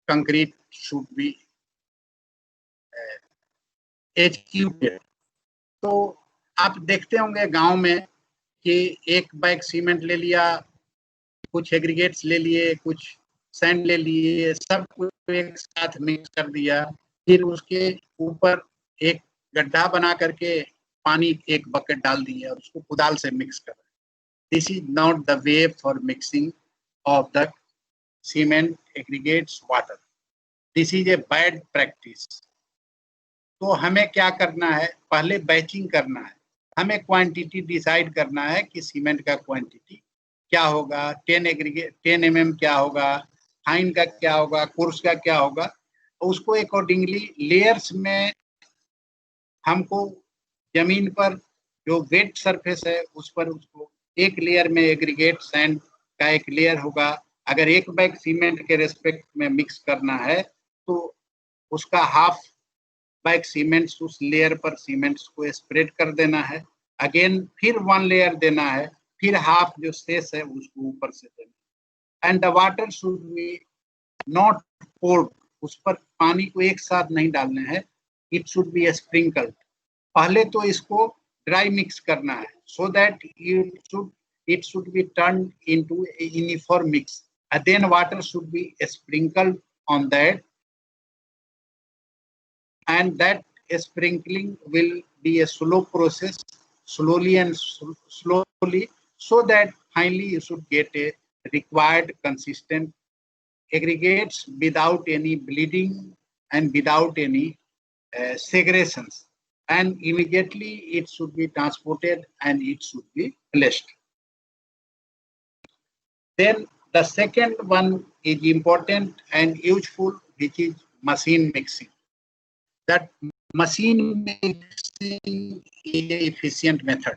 concrete should be executed. तो आप देखते होंगे गांव में कि एक बैग सीमेंट ले लिया, कुछ एग्रीगेट्स ले लिए, कुछ सैंड ले लिए, सब कुछ एक साथ मिक्स कर दिया, फिर उसके ऊपर एक गड्ढा बना करके पानी एक बकेट डाल दिया और उसको कुदाल से मिक्स कर रहे. This is not the way for mixing of the cement aggregates water. This is a bad practice. तो हमें क्या करना है, पहले बैचिंग करना है. हमें क्वांटिटी डिसाइड करना है कि सीमेंट का क्वांटिटी क्या होगा, 10 mm क्या होगा, फाइन का क्या होगा, कोर्स का क्या होगा. उसको अकॉर्डिंगली लेयर्स में हमको जमीन पर जो वेट सरफेस है उस पर उसको एक लेयर में एग्रीगेट सैंड का एक लेयर होगा. अगर एक बैग सीमेंट के रेस्पेक्ट में मिक्स करना है तो उसका हाफ बैग सीमेंट्स उस लेयर पर सीमेंट्स को स्प्रेड कर देना है. अगेन फिर 1 लेयर देना है, फिर हाफ जो शेष है उसको ऊपर से देना. And the water should be not poured. उस पर पानी को एक साथ नहीं डालना है. It should be sprinkled. पहले तो इसको ड्राई मिक्स करना है so that it should be turned into a uniform mix, and then water should be sprinkled on that and that sprinkling will be a slow process, slowly and slowly, so that finally you should get a required consistent aggregates without any bleeding and without any segregations, and immediately it should be transported and it should be placed. Then the second one is important and useful, which is machine mixing. That machine mixing is a efficient method.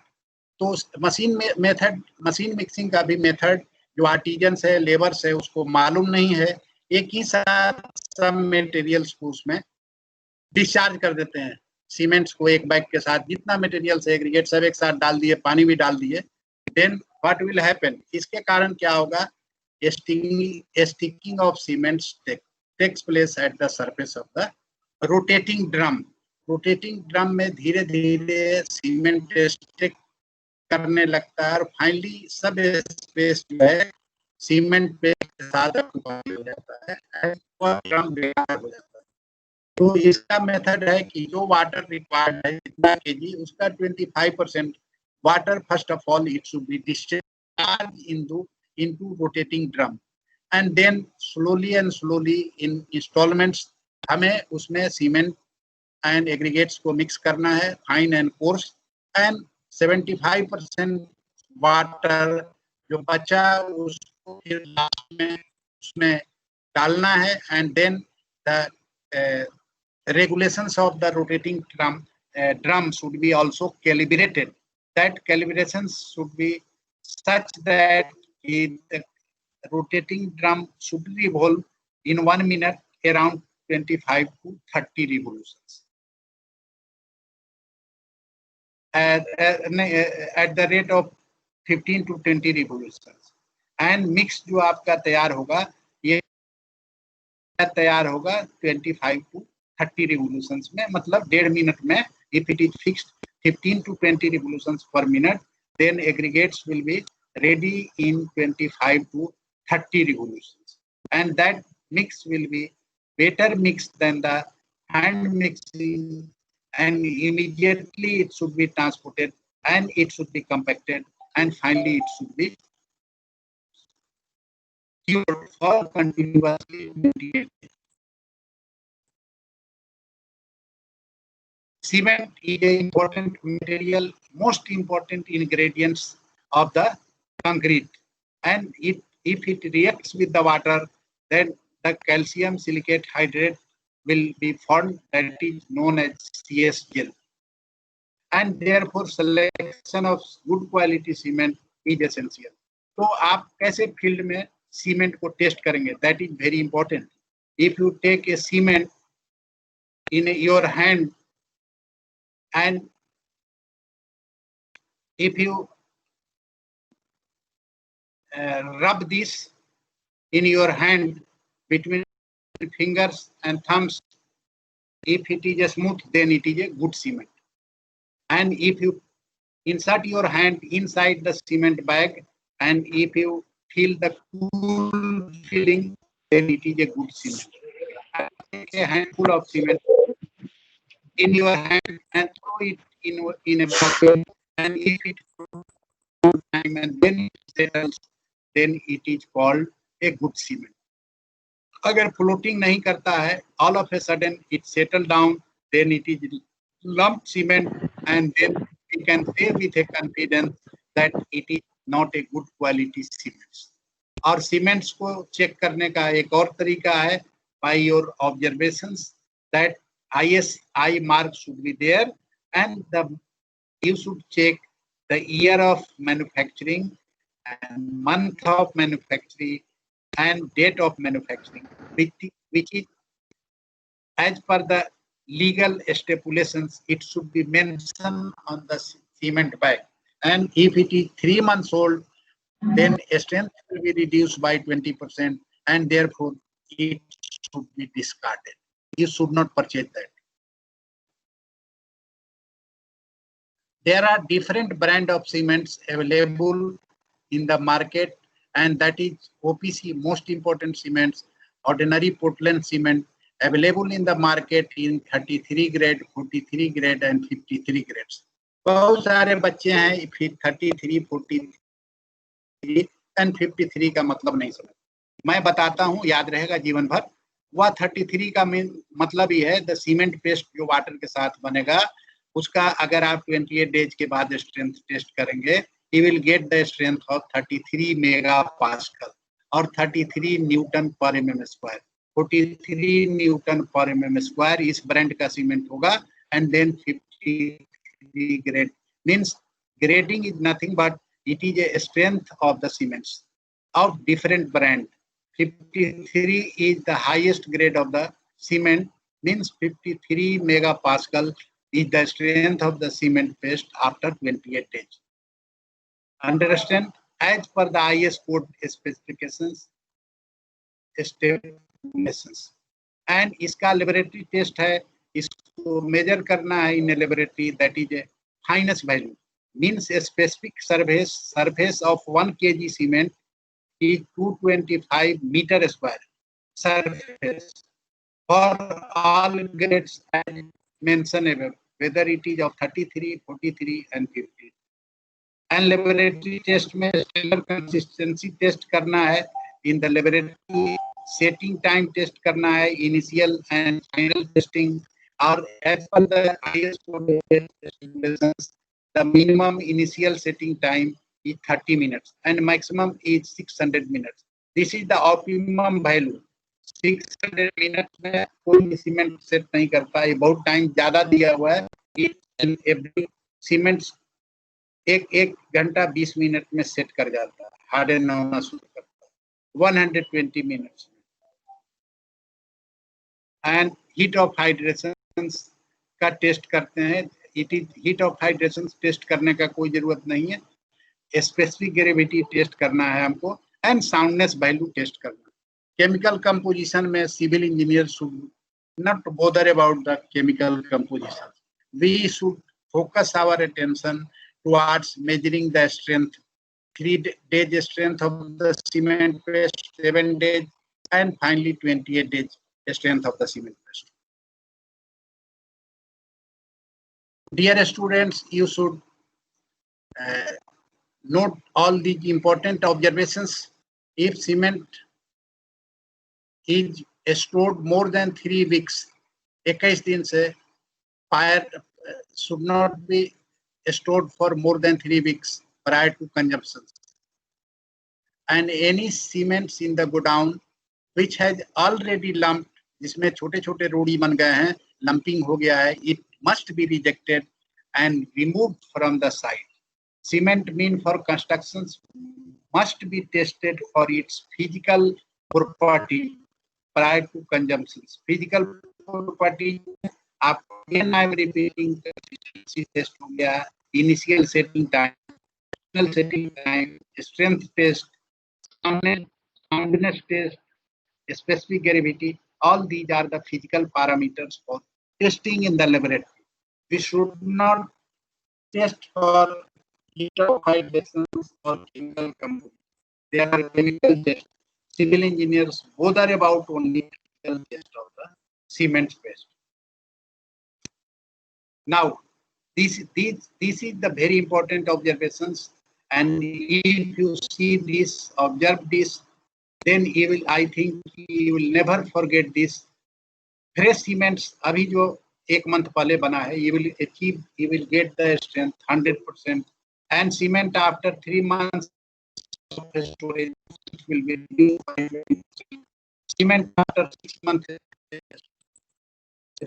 तो machine mixing का भी method जो artisans है, labours है, उसको मालूम नहीं है, एक ही साथ सब मटेरियल्स को उसमें डिस्चार्ज कर देते हैं। सीमेंट्स को एक बैग के साथ जितना मटेरियल्स है, एग्रीगेट सब एक साथ डाल दिए, पानी भी डाल दिए। देन व्हाट विल हैपन, इसके कारण क्या होगा, sticking of cements takes place at the surface of the rotating drum. Rotating drum में धीरे धीरे सीमेंट स्टिक करने लगता है और फाइनली सब स्पेस जो है सीमेंट पे साथ हो जाता है और ड्रम बेकार हो जाता है। तो इसका मेथड है कि जो वाटर रिक्वायर्ड है जितना केजी, उसका 25% water first of all it should be discharge into rotating drum, and then slowly and slowly in installments हमें उसमें सीमेंट एंड एग्रीगेट्स को मिक्स करना है, fine and coarse, and 75% water जो बचा उसको फिर लास्ट में उसमें डालना है, and then the regulations of the rotating drum should be also calibrated. That calibrations should be such that the rotating drum should revolve in 1 minute around 25 to 30 revolutions at the rate of 15 to 20 revolutions. And mix जो आपका तैयार होगा, ये तैयार होगा 25 to 30 revolutions में, मतलब 1.5 minute में. If it is fixed 15 to 20 revolutions per minute, then aggregates will be ready in 25 to 30 revolutions, and that mix will be better mix than the hand mixing, and immediately it should be transported and it should be compacted, and finally it should be cured for continuously 28 days. Cement is an important material, most important ingredients of the concrete, and if it reacts with the water, then the calcium silicate hydrate will be formed, that is known as CSGL, and therefore selection of good quality cement is essential. तो आप कैसे field में cement को test करेंगे, that is very important. If you take a cement in your hand and if you rub this in your hand between fingers and thumbs, if it is a smooth, then it is a good cement. And if you insert your hand inside the cement bag and if you feel the cool feeling, then it is a good cement. Take a handful of cement in your hand and throw it in a bucket, and if it time and then it settles, then it is called a good cement. अगर floating नहीं करता है, all of a sudden it settle down, then it is lump cement, and then we can say with a confidence that it is not a good quality cement. और cements को check करने का एक और तरीका है, by your observations, that ISI mark should be there, and you should check the year of manufacturing and month of manufacturing and date of manufacturing, which is as per the legal stipulations, it should be mentioned on the cement bag. And if it is 3 months old, then strength will be reduced by 20%, and therefore it should be discarded. You should not purchase that. There are different brand of cements available in the market, and that is OPC, most important cements, ordinary Portland cement, available in the market in 33 grade, 43 grade and 53 grades. बहुत सारे बच्चे हैं फिर 33, 43 and 53 का मतलब नहीं समझ। मैं बताता हूँ, याद रहेगा जीवन भर। वह 33 का मतलब ही है द सीमेंट पेस्ट जो वाटर के साथ बनेगा उसका अगर आप 28 डेज के बाद स्ट्रेंथ टेस्ट करेंगे, he will get the strength of 33 mega pascal और 33 न्यूटन पर mm स्क्वायर। 43 न्यूटन पर mm स्क्वायर इस ब्रांड का सीमेंट होगा। And then 53 grade means grading is nothing but it is a strength of the cements of different brand. 53 is the highest grade of the cement, means 53 megapascal is the strength of the cement paste after 28 days. Understand? As per the IS code specifications, stipulations. And इसका laboratory test है, इसको measure करना है in a laboratory, that is a fineness value. Means a specific surface of 1 kg cement is 225 meter square surface for all grades as mentioned above, whether it is of 33, 43 and 50. And laboratory test में standard consistency test करना है, in the laboratory setting time test करना है, initial and final testing, or as per the IS code stipulations, the minimum initial setting time is 30 minutes and maximum is 600 minutes. This is the optimum value. 600 minutes में कोई cement set नहीं करता, ये बहुत time ज्यादा दिया हुआ है। एवरी सीमेंट एक घंटा 20 मिनट में सेट कर जाता है, हार्डन होना शुरू करता है 120 मिनट्स में। एंड हीट ऑफ हाइड्रेशन का टेस्ट करते हैं। हीट ऑफ हाइड्रेशन टेस्ट करने का कोई जरूरत नहीं है, स्पेसिफिक ग्रेविटी टेस्ट करना है हमको, एंड साउंडनेस वैल्यू टेस्ट करना। केमिकल कंपोजिशन में civil engineer should not bother about the chemical composition, we should focus our attention towards measuring the strength, 3 days strength of the cement paste, 7 days, and finally 28 days strength of the cement paste. Dear students, you should note all the important observations. If cement is stored more than 3 weeks, 21 दिन से fire should not be stored for more than 3 weeks prior to consumption. And any cements in the godown which has already lumped, जिसमें छोटे छोटे रोड़ी बन गए हैं, lumping हो गया है, it must be rejected and removed from the site. Cement mean for constructions must be tested for its physical property prior to consumption. Physical property, again I am repeating, consistency test हो गया, initial setting time, final setting time, strength test, soundness test, specific gravity. All these are the physical parameters for testing in the laboratory. We should not test for heat of hydration or chemical compound. There are chemical tests. Civil engineers bother about only chemical test of the cement paste. Now, this is the very important observations, and if you see this, observe this, then you will, I think, you will never forget this. Fresh cements, अभी जो 1 month पहले बना है, you will achieve, you will get the strength 100%, and cement after 3 months of storage will be reduced by 20%. Cement after 6 months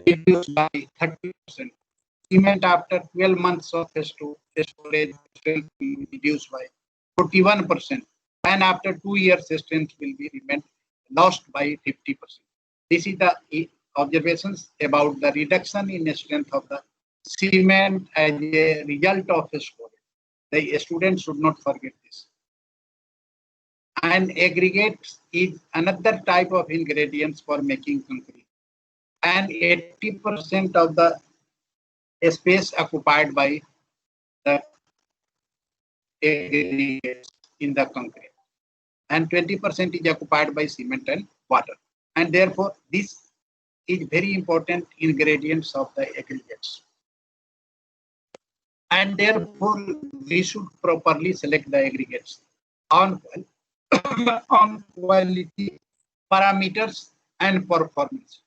reduced by 30%. Cement after 12 months of storage strength will be reduced by 41%, and after 2 years strength will be remain lost by 50%. This is the observations about the reduction in strength of the cement as a result of storage. The students should not forget this. And aggregates is another type of ingredients for making concrete, and 80% of the space occupied by the aggregates in the concrete, and 20% is occupied by cement and water. And therefore, this is very important ingredients of the aggregates. And therefore, we should properly select the aggregates on, on quality parameters and performance.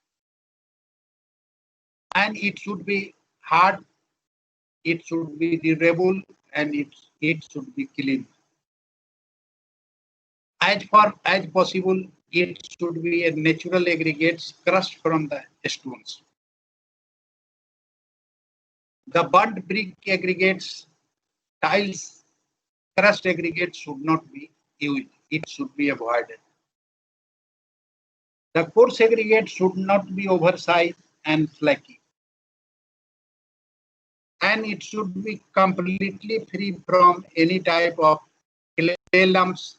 And it should be hard, it should be durable, and it should be clean. As far as possible, it should be a natural aggregates crushed from the stones. The burnt brick aggregates, tiles, crushed aggregates should not be used. It should be avoided. The coarse aggregate should not be oversized and flaky. And it should be completely free from any type of clay lumps,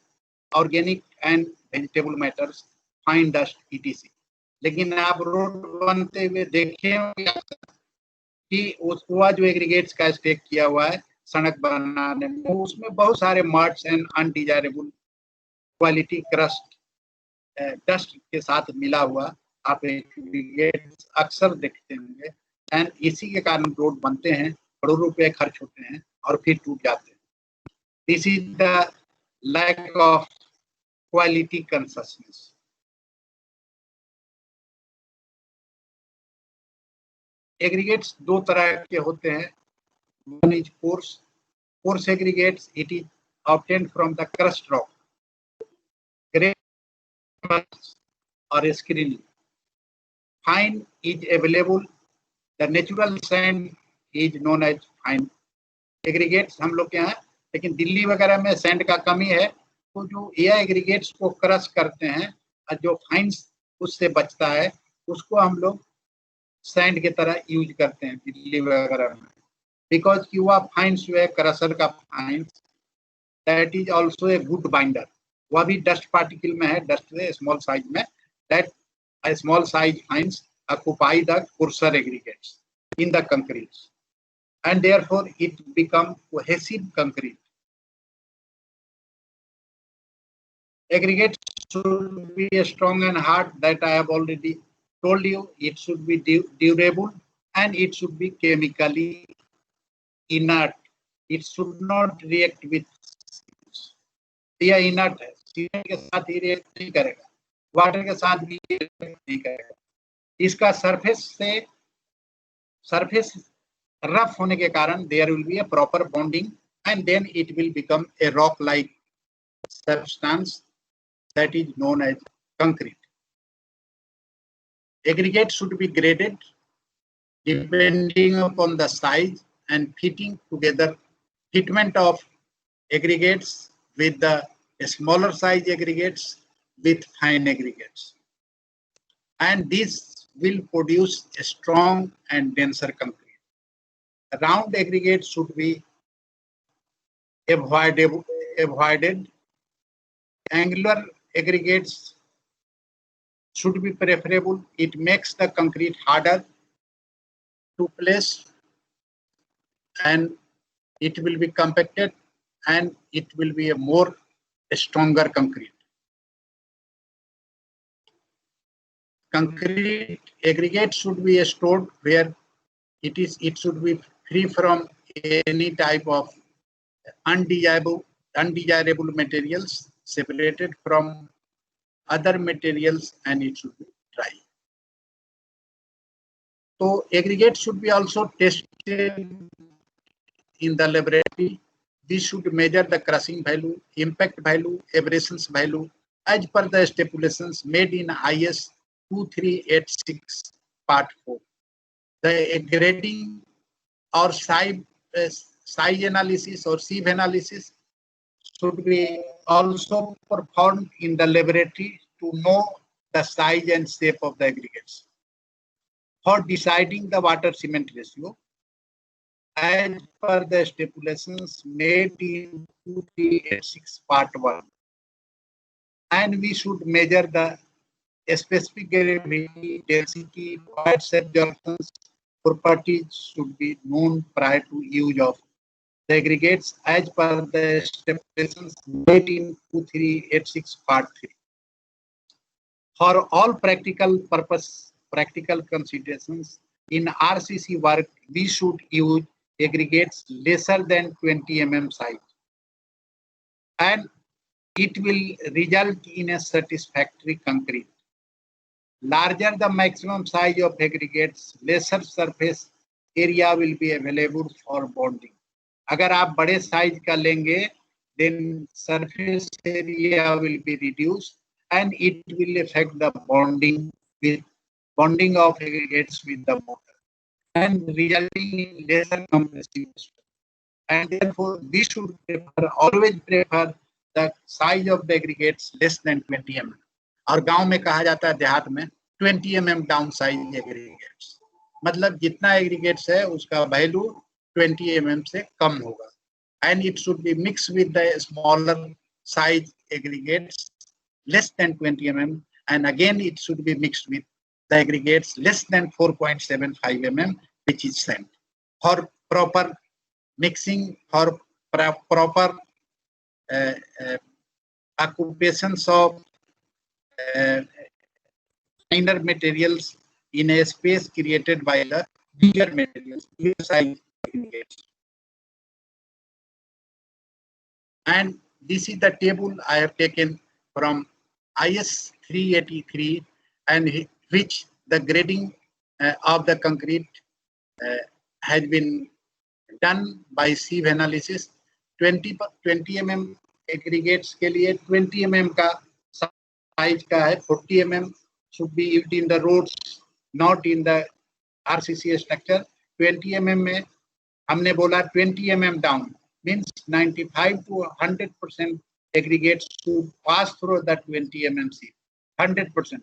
organic and vegetable matters, fine dust, etc. लेकिन आप road बनते हुए देखे होंगे कि उसका जो aggregates का स्टेक किया हुआ है सड़क बनाने में, उसमें बहुत सारे muds and undesirable quality crust dust के साथ मिला हुआ आप एग्रीगेट्स अक्सर देखते होंगे। एंड इसी के कारण रोड बनते हैं, करोड़ों रुपए खर्च होते हैं और फिर टूट जाते हैं। This is the lack of quality consistency. Aggregates दो तरह के होते हैं। One is coarse. Coarse aggregates it is obtained from the crushed rock, or screening. Fine is available. The natural sand is known as fine aggregates हम लोग के यहाँ, लेकिन दिल्ली वगैरह में सैंड का कमी है, तो जो ये एग्रीगेट्स को क्रश करते हैं और जो फाइन्स उससे बचता है उसको हम लोग सैंड की तरह यूज करते हैं दिल्ली वगैरह में, बिकॉज कि वह फाइन्स जो है क्रशर का fines that is also a good binder. वह भी डस्ट पार्टिकल में है, डस्ट से स्मॉल साइज में, that small size fines occupy the coarser aggregates in the concrete and therefore it become cohesive concrete. Aggregates should be strong and hard, that I have already told you. It should be durable and it should be chemically inert. It should not react with यह inert है, cement के साथ ही react नहीं करेगा, water के साथ भी react नहीं करेगा। इसका सरफेस रफ होने के कारण there will be a proper bonding and then it will become a rock like substance that is known as concrete. Aggregate should be graded depending upon the size and fitting together, fitment of aggregates with the smaller size aggregates with fine aggregates, and this will produce a strong and denser concrete. Round aggregates should be avoided. Angular aggregates should be preferable. It makes the concrete harder to place and it will be compacted and it will be a more stronger concrete. Concrete aggregate should be stored where it should be free from any type of undesirable materials, separated from other materials, and it should be dry. So aggregate should be also tested in the laboratory. We should measure the crushing value, impact value, abrasions value as per the stipulations made in IS 2386 Part 4. The grading or size analysis or sieve analysis should be also performed in the laboratory to know the size and shape of the aggregates. For deciding the water cement ratio, as per the stipulations made in 2386 Part 1, and we should measure the specific gravity, density, void absorption properties should be known prior to use of the aggregates as per the stipulations made in 2386 Part 3. For all practical purpose practical considerations. In RCC work, we should use aggregates lesser than 20 mm size, and it will result in a satisfactory concrete. Larger the maximum size of aggregates, lesser surface area will be available for bonding. अगर आप बड़े size का लेंगे, then surface area will be reduced and it will affect the bonding of aggregates with the mortar and resulting in lesser compressive strength. And therefore, we should always prefer the size of the aggregates less than 20 mm. और गांव में कहा जाता है देहात में 20 mm down size aggregates, मतलब जितना एग्रीगेट्स है उसका वैल्यू 20 mm से कम होगा. And it should be mixed with the smaller size aggregates less than 20 mm, and again it should be mixed with the aggregates less than 4.75 mm, which is sand. For proper mixing, for proper occupations of finer materials in a space created by the bigger materials, bigger size aggregates. And this is the table I have taken from IS 383, and which the grading of the concrete has been done by sieve analysis. 20 mm aggregates के लिए 20 mm का size का है, 40 mm should be used in the roads, not in the RCC structure. 20 mm में हमने बोला 20 mm down means 95 to 100% aggregates should pass through that 20 mm sieve. 100%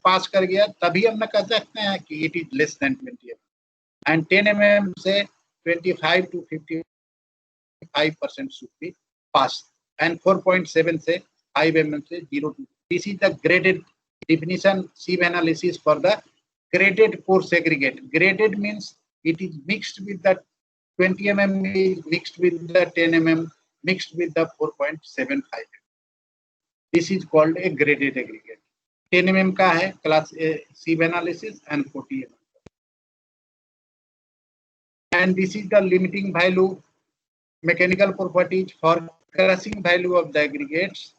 pass कर गया तभी हम कह सकते हैं कि it is less than 20 mm. And 10 mm से 25 to 55% should be passed, and 4.7 से 5 mm से 0 to. This is the graded definition sieve analysis for the graded coarse aggregate. Graded means it is mixed with the 20 mm, mixed with the 10 mm, mixed with the 4.75. This is called a graded aggregate. 10 mm का है class A sieve analysis and 40 mm. And this is the limiting value, mechanical properties for crushing value of the aggregates.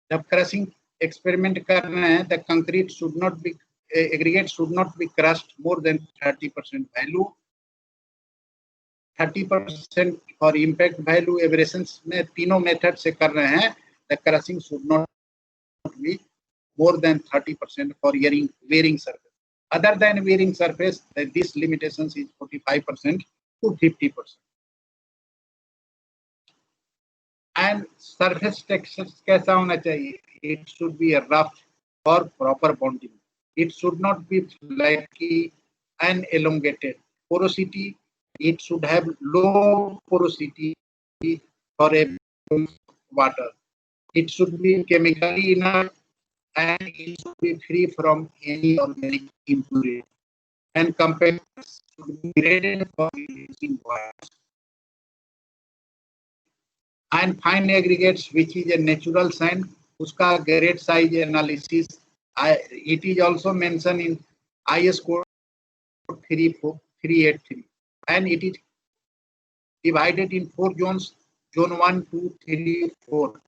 The crushing experiment कर रहे हैं, the concrete should not be, aggregate should not be crushed more than 30% value. 30% for impact value aberrations में तीनों method से कर रहे हैं. The crushing should not be more than 30% for wearing surface. Other than wearing surface, this limitations is 45% to 50%. And surface texture कैसा होना चाहिए? It should be a rough for proper bonding. It should not be flaky and elongated. Porosity, it should have low porosity for a water. It should be chemically inert and it should be free from any organic impurity. And compact should be graded for reducing voids. And fine aggregates, which is a natural sand, uska grade size analysis, it is also mentioned in IS code 383, and it is divided in 4 zones, zone 1, 2, 3, 4.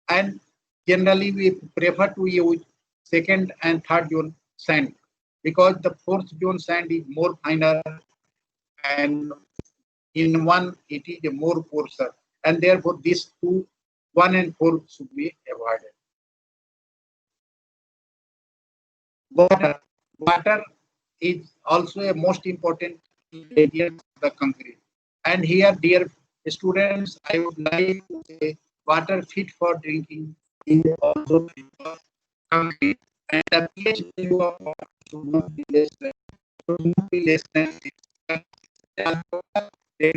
And generally we prefer to use second and third zone sand because the fourth zone sand is more finer and in one it is a more coarser, and therefore these 2, 1 and 4 should be avoided. Water is also a most important ingredient of the concrete. And here, dear students, I would like to say water fit for drinking is also fit for concrete. And the pH value of water should not be less than 6. For the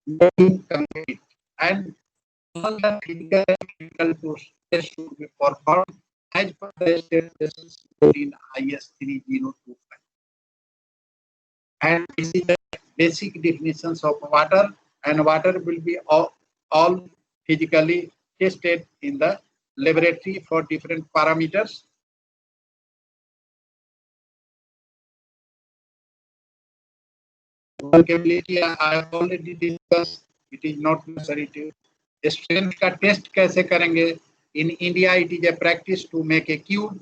making concrete. And all the physical and chemical tests should be performed as per the standards in IS 3025. And this is the basic definitions of water, and water will be all physically tested in the laboratory for different parameters. Workability I have already discussed. It is not necessary to. Strength का test कैसे करेंगे? In India, it is a practice to make a cube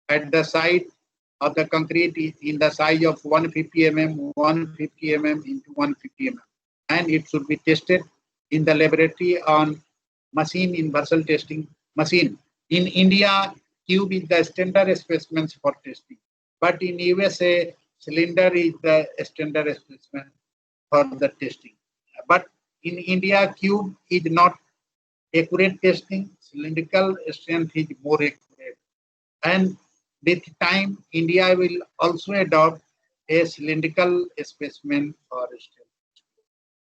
at the side of the concrete is in the size of 150 mm, 150 mm into 150 mm, and it should be tested in the laboratory on machine universal testing machine. In India, cube is the standard specimens for testing, but in USA, cylinder is the standard specimen for the testing. But in India, cube is not accurate testing. Cylindrical strength is more accurate, and with time, India will also adopt a cylindrical specimen for strength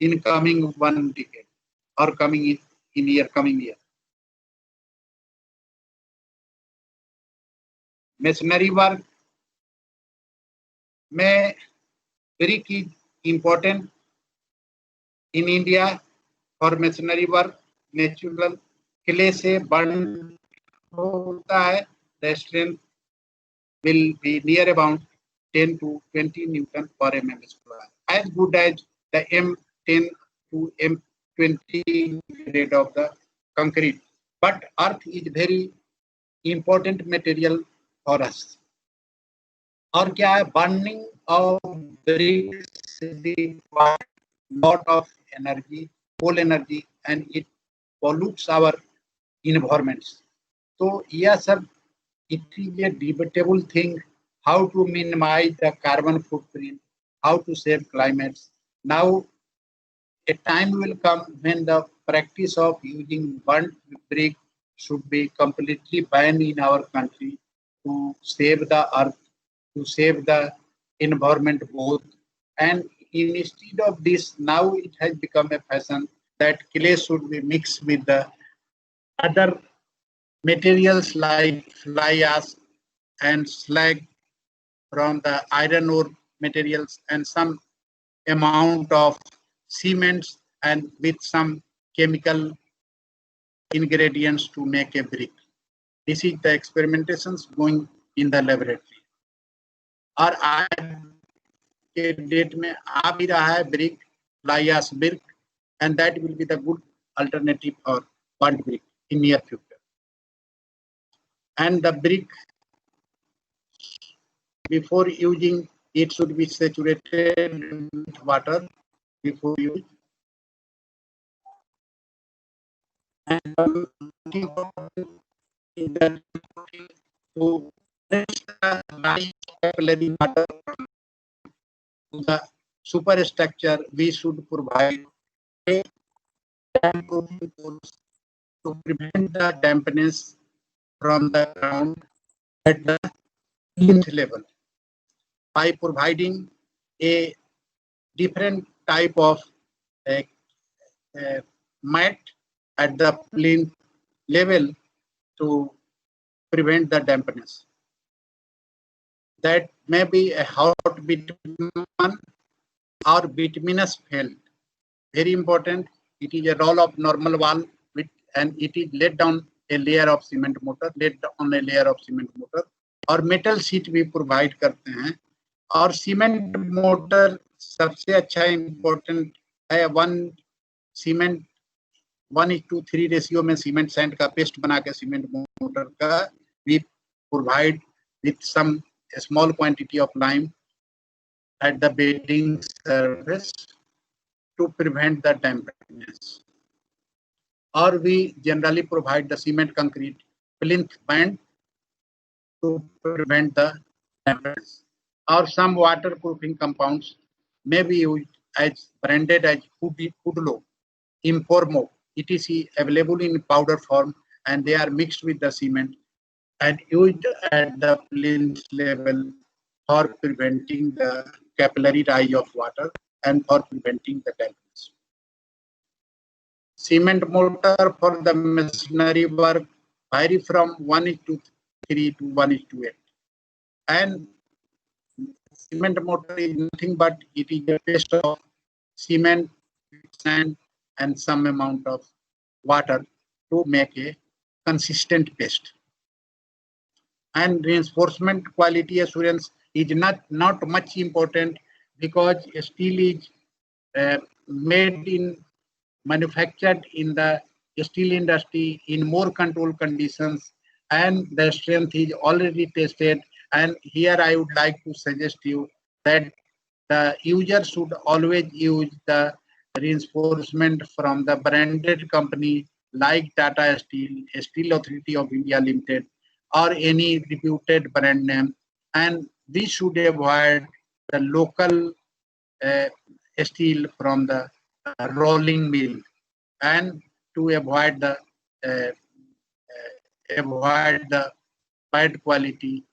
in coming one decade or coming year. Masonry work में brick is important in India for masonry work. Natural clay से burn होता है. The strength will be near about 10 to 20 Newton per mm square, as good as the M10 to M20 grade of the concrete. But earth is very important material for us. और क्या है? Burning of bricks requires lot of energy, coal energy, and it pollutes our environments. So यह सब it is a debatable thing how to minimize the carbon footprint, how to save climates. Now, a time will come when the practice of using burnt brick should be completely banned in our country to save the earth, to save the environment both. And instead of this, now it has become a fashion that clay should be mixed with the other materials like fly ash and slag from the iron ore materials and some amount of cements and with some chemical ingredients to make a brick. This is the experimentations going in the laboratory. और आज के date में आ भी रहा है brick, fly ash brick, and that will be the good alternative for burnt brick in near future. And the brick, before using it, should be saturated with water before use. And to capillary water to the superstructure, we should provide a damp-proofing course to prevent the dampness from the ground at the plinth level by providing a different type of mat at the plinth level to prevent the dampness. That may be a hot bitumen or bituminous felt. Very important. It is a roll of normal wall with, and it is laid down a layer of cement mortar, और metal sheet भी provide करते हैं. और cement mortar सबसे अच्छा important है. 1:3 ratio में cement sand का पेस्ट बना के सीमेंट मोटर का we provide with some small quantity of lime at the bedding surface to prevent the dampness. Or we generally provide the cement concrete plinth band to prevent the dampness. Or some waterproofing compounds may be used as branded as Hoodlo, Informo, etc. available in powder form, and they are mixed with the cement and used at the plinth level for preventing the capillary rise of water and for preventing the dampness. Cement mortar for the masonry work vary from 1:3 to 1:8. And cement mortar is nothing but it is a paste of cement, sand, and some amount of water to make a consistent paste. And reinforcement quality assurance is not much important because steel is manufactured in the steel industry in more controlled conditions, and the strength is already tested. And here I would like to suggest you that the user should always use the reinforcement from the branded company like Tata Steel, Steel Authority of India Limited, or any reputed brand name. And we should avoid the local uh, steel from the rolling mill, and to avoid the bad quality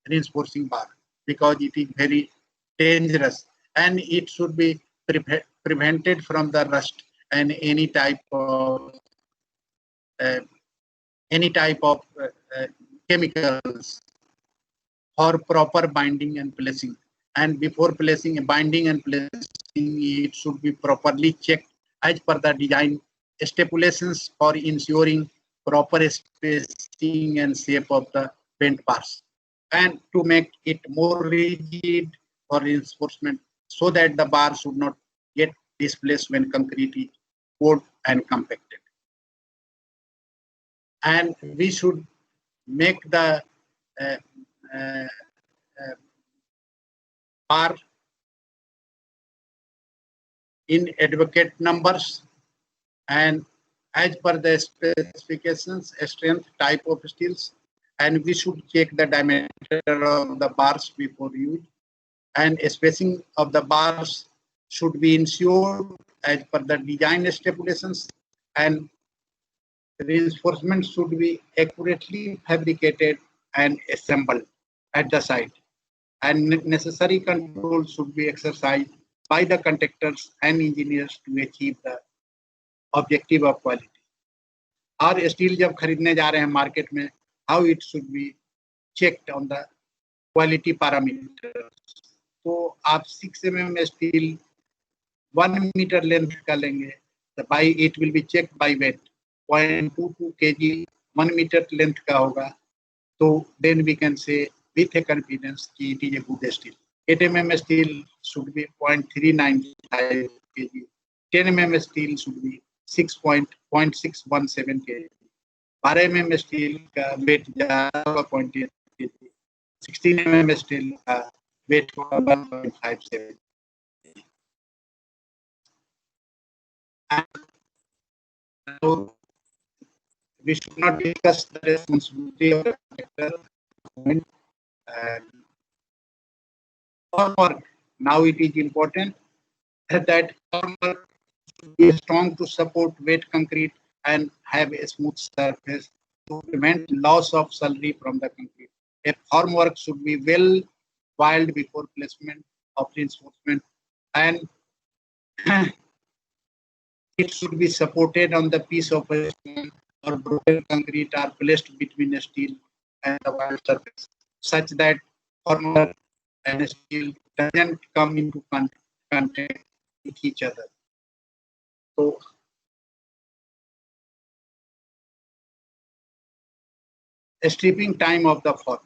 reinforcing bar, because it is very dangerous, and it should be prevented from the rust and uh, any type of chemicals for proper binding and placing. And before placing, binding and placing, it should be properly checked as per the design stipulations for ensuring proper spacing and shape of the bent bars, and to make it more rigid for reinforcement, so that the bar should not get displaced when concrete is poured and compacted. And we should make the uh, uh, uh, bar in adequate numbers and as per the specifications, strength, type of steels, and we should check the diameter of the bars before use, and spacing of the bars should be ensured as per the design stipulations, and reinforcement should be accurately fabricated and assembled at the site, and necessary control should be exercised by the contractors and engineers to achieve the objective of quality. और steel जब खरीदने जा रहे हैं market में, how it should be checked on the quality parameter. तो आप 6 mm steel 1 metre length का लेंगे, तो by it will be checked by weight. 0.22 kg 1 metre length का होगा, तो then we can say with a confidence कि it is a good steel. 8 mm steel should be 0.395 kg. 10 mm steel should be 0.617 kg. 12 mm steel का weight ज्यादा होगा 0.8 kg. 16 mm steel का weight होगा 1.57. So we should not discuss the responsibility of the contractor. Formwork. Now it is important that formwork should be strong to support wet concrete and have a smooth surface to prevent loss of slurry from the concrete. A formwork should be well filed before placement of reinforcement, and it should be supported on the piece of stone or broken concrete are placed between the steel and the wire surface, such that formwork and steel doesn't come into contact with each other. So stripping time of the form.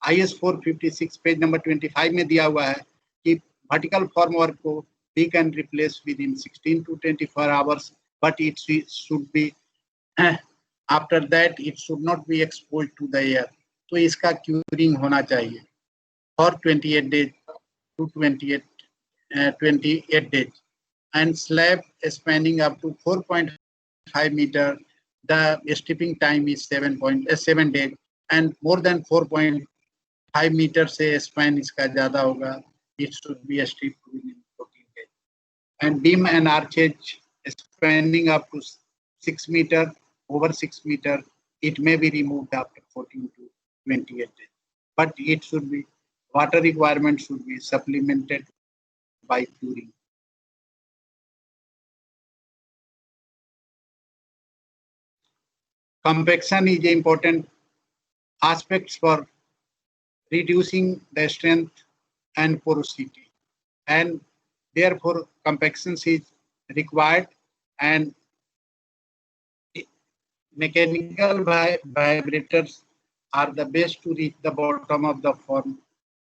IS 456 page number 25 में दिया हुआ है कि vertical formwork को we can replace within 16 to 24 hours, but it should be after that it should not be exposed to the air. तो इसका curing होना चाहिए for 28 days to 28 days, and slab spanning up to 4.5 meter. The stripping time is 7 days, and more than 4.5 meter से span इसका ज़्यादा होगा. It should be a strip within 14 days. And beam and archage spanning up to 6 meter, over 6 meter, it may be removed after 14 to 28 days. But it should be, water requirement should be supplemented by curing. Compaction is an important aspect for reducing the strength and porosity, and therefore compaction is required, and mechanical vibrators are the best to reach the bottom of the form,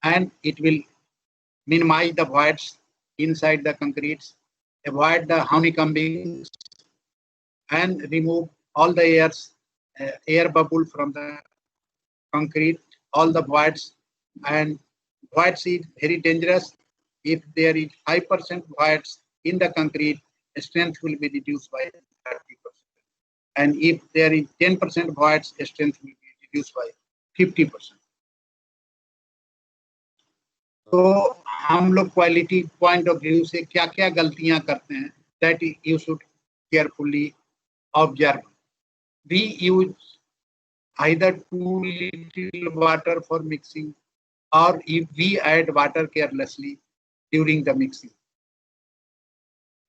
and it will minimize the voids inside the concretes, avoid the honeycombings, and remove all the air bubble from the concrete, all the voids. And voids is very dangerous. If there is 5% voids in the concrete, strength will be reduced by 30%. And if there is 10% voids, strength will be reduced by 50%. तो हम लोग quality point of view से क्या क्या गलतियां करते हैं, that you should carefully observe. We use either too little water for mixing, or if we add water carelessly during the mixing.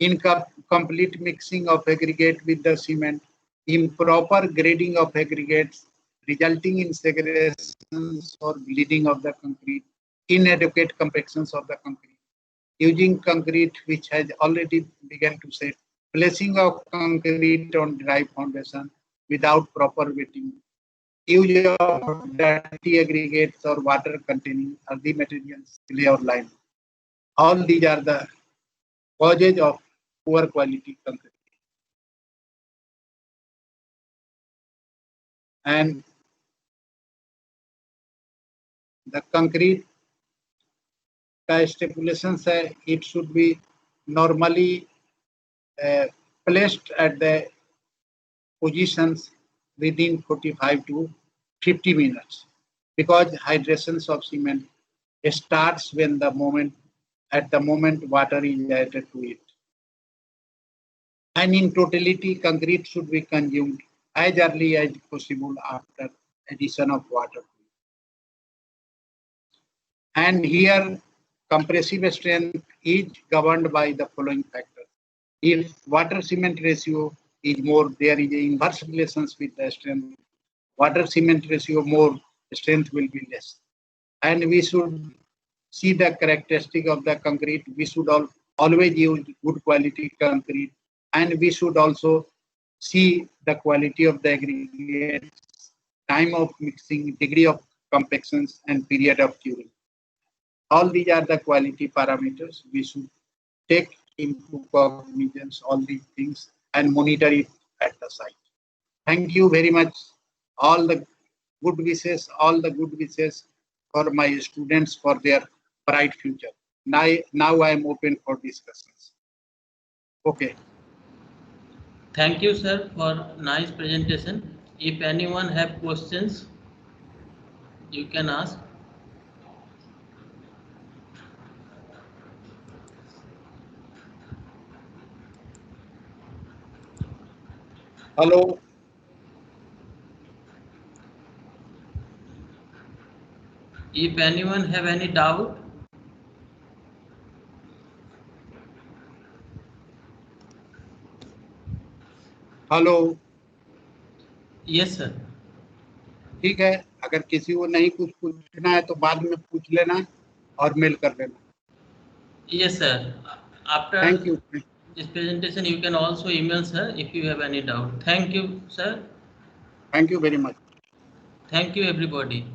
Incomplete mixing of aggregate with the cement, improper grading of aggregates resulting in segregations or bleeding of the concrete, inadequate compactions of the concrete, using concrete which has already begun to set, placing of concrete on dry foundation without proper wetting, use of dirty aggregates or water containing earthy materials, clay or lime. All these are the causes of poor quality concrete. And the concrete stipulations say it should be normally placed at the positions within 45 to 50 minutes, because hydrations of cement starts at the moment water is added to it. And in totality, concrete should be consumed as early as possible after addition of water. And here, compressive strength is governed by the following factors. If water cement ratio is more, there is an inverse relations with the strength. Water cement ratio more, strength will be less. And we should see the characteristic of the concrete. We should always use good quality concrete, and we should also see the quality of the aggregate, time of mixing, degree of compactions, and period of curing. All these are the quality parameters. We should take into cognizance all these things and monitor it at the site. Thank you very much. All the good wishes for my students for their bright future. Now I am open for discussions. Okay. Thank you, sir, for nice presentation. If anyone have questions, you can ask. Hello. If anyone have any doubt, hello. yes, sir. ठीक है, अगर किसी को नहीं कुछ पूछना है तो बाद में पूछ लेना और मेल कर देना. Yes, sir. After Thank you. this presentation, you can also email sir if you have any doubt. Thank you, sir. Thank you very much. Thank you, everybody.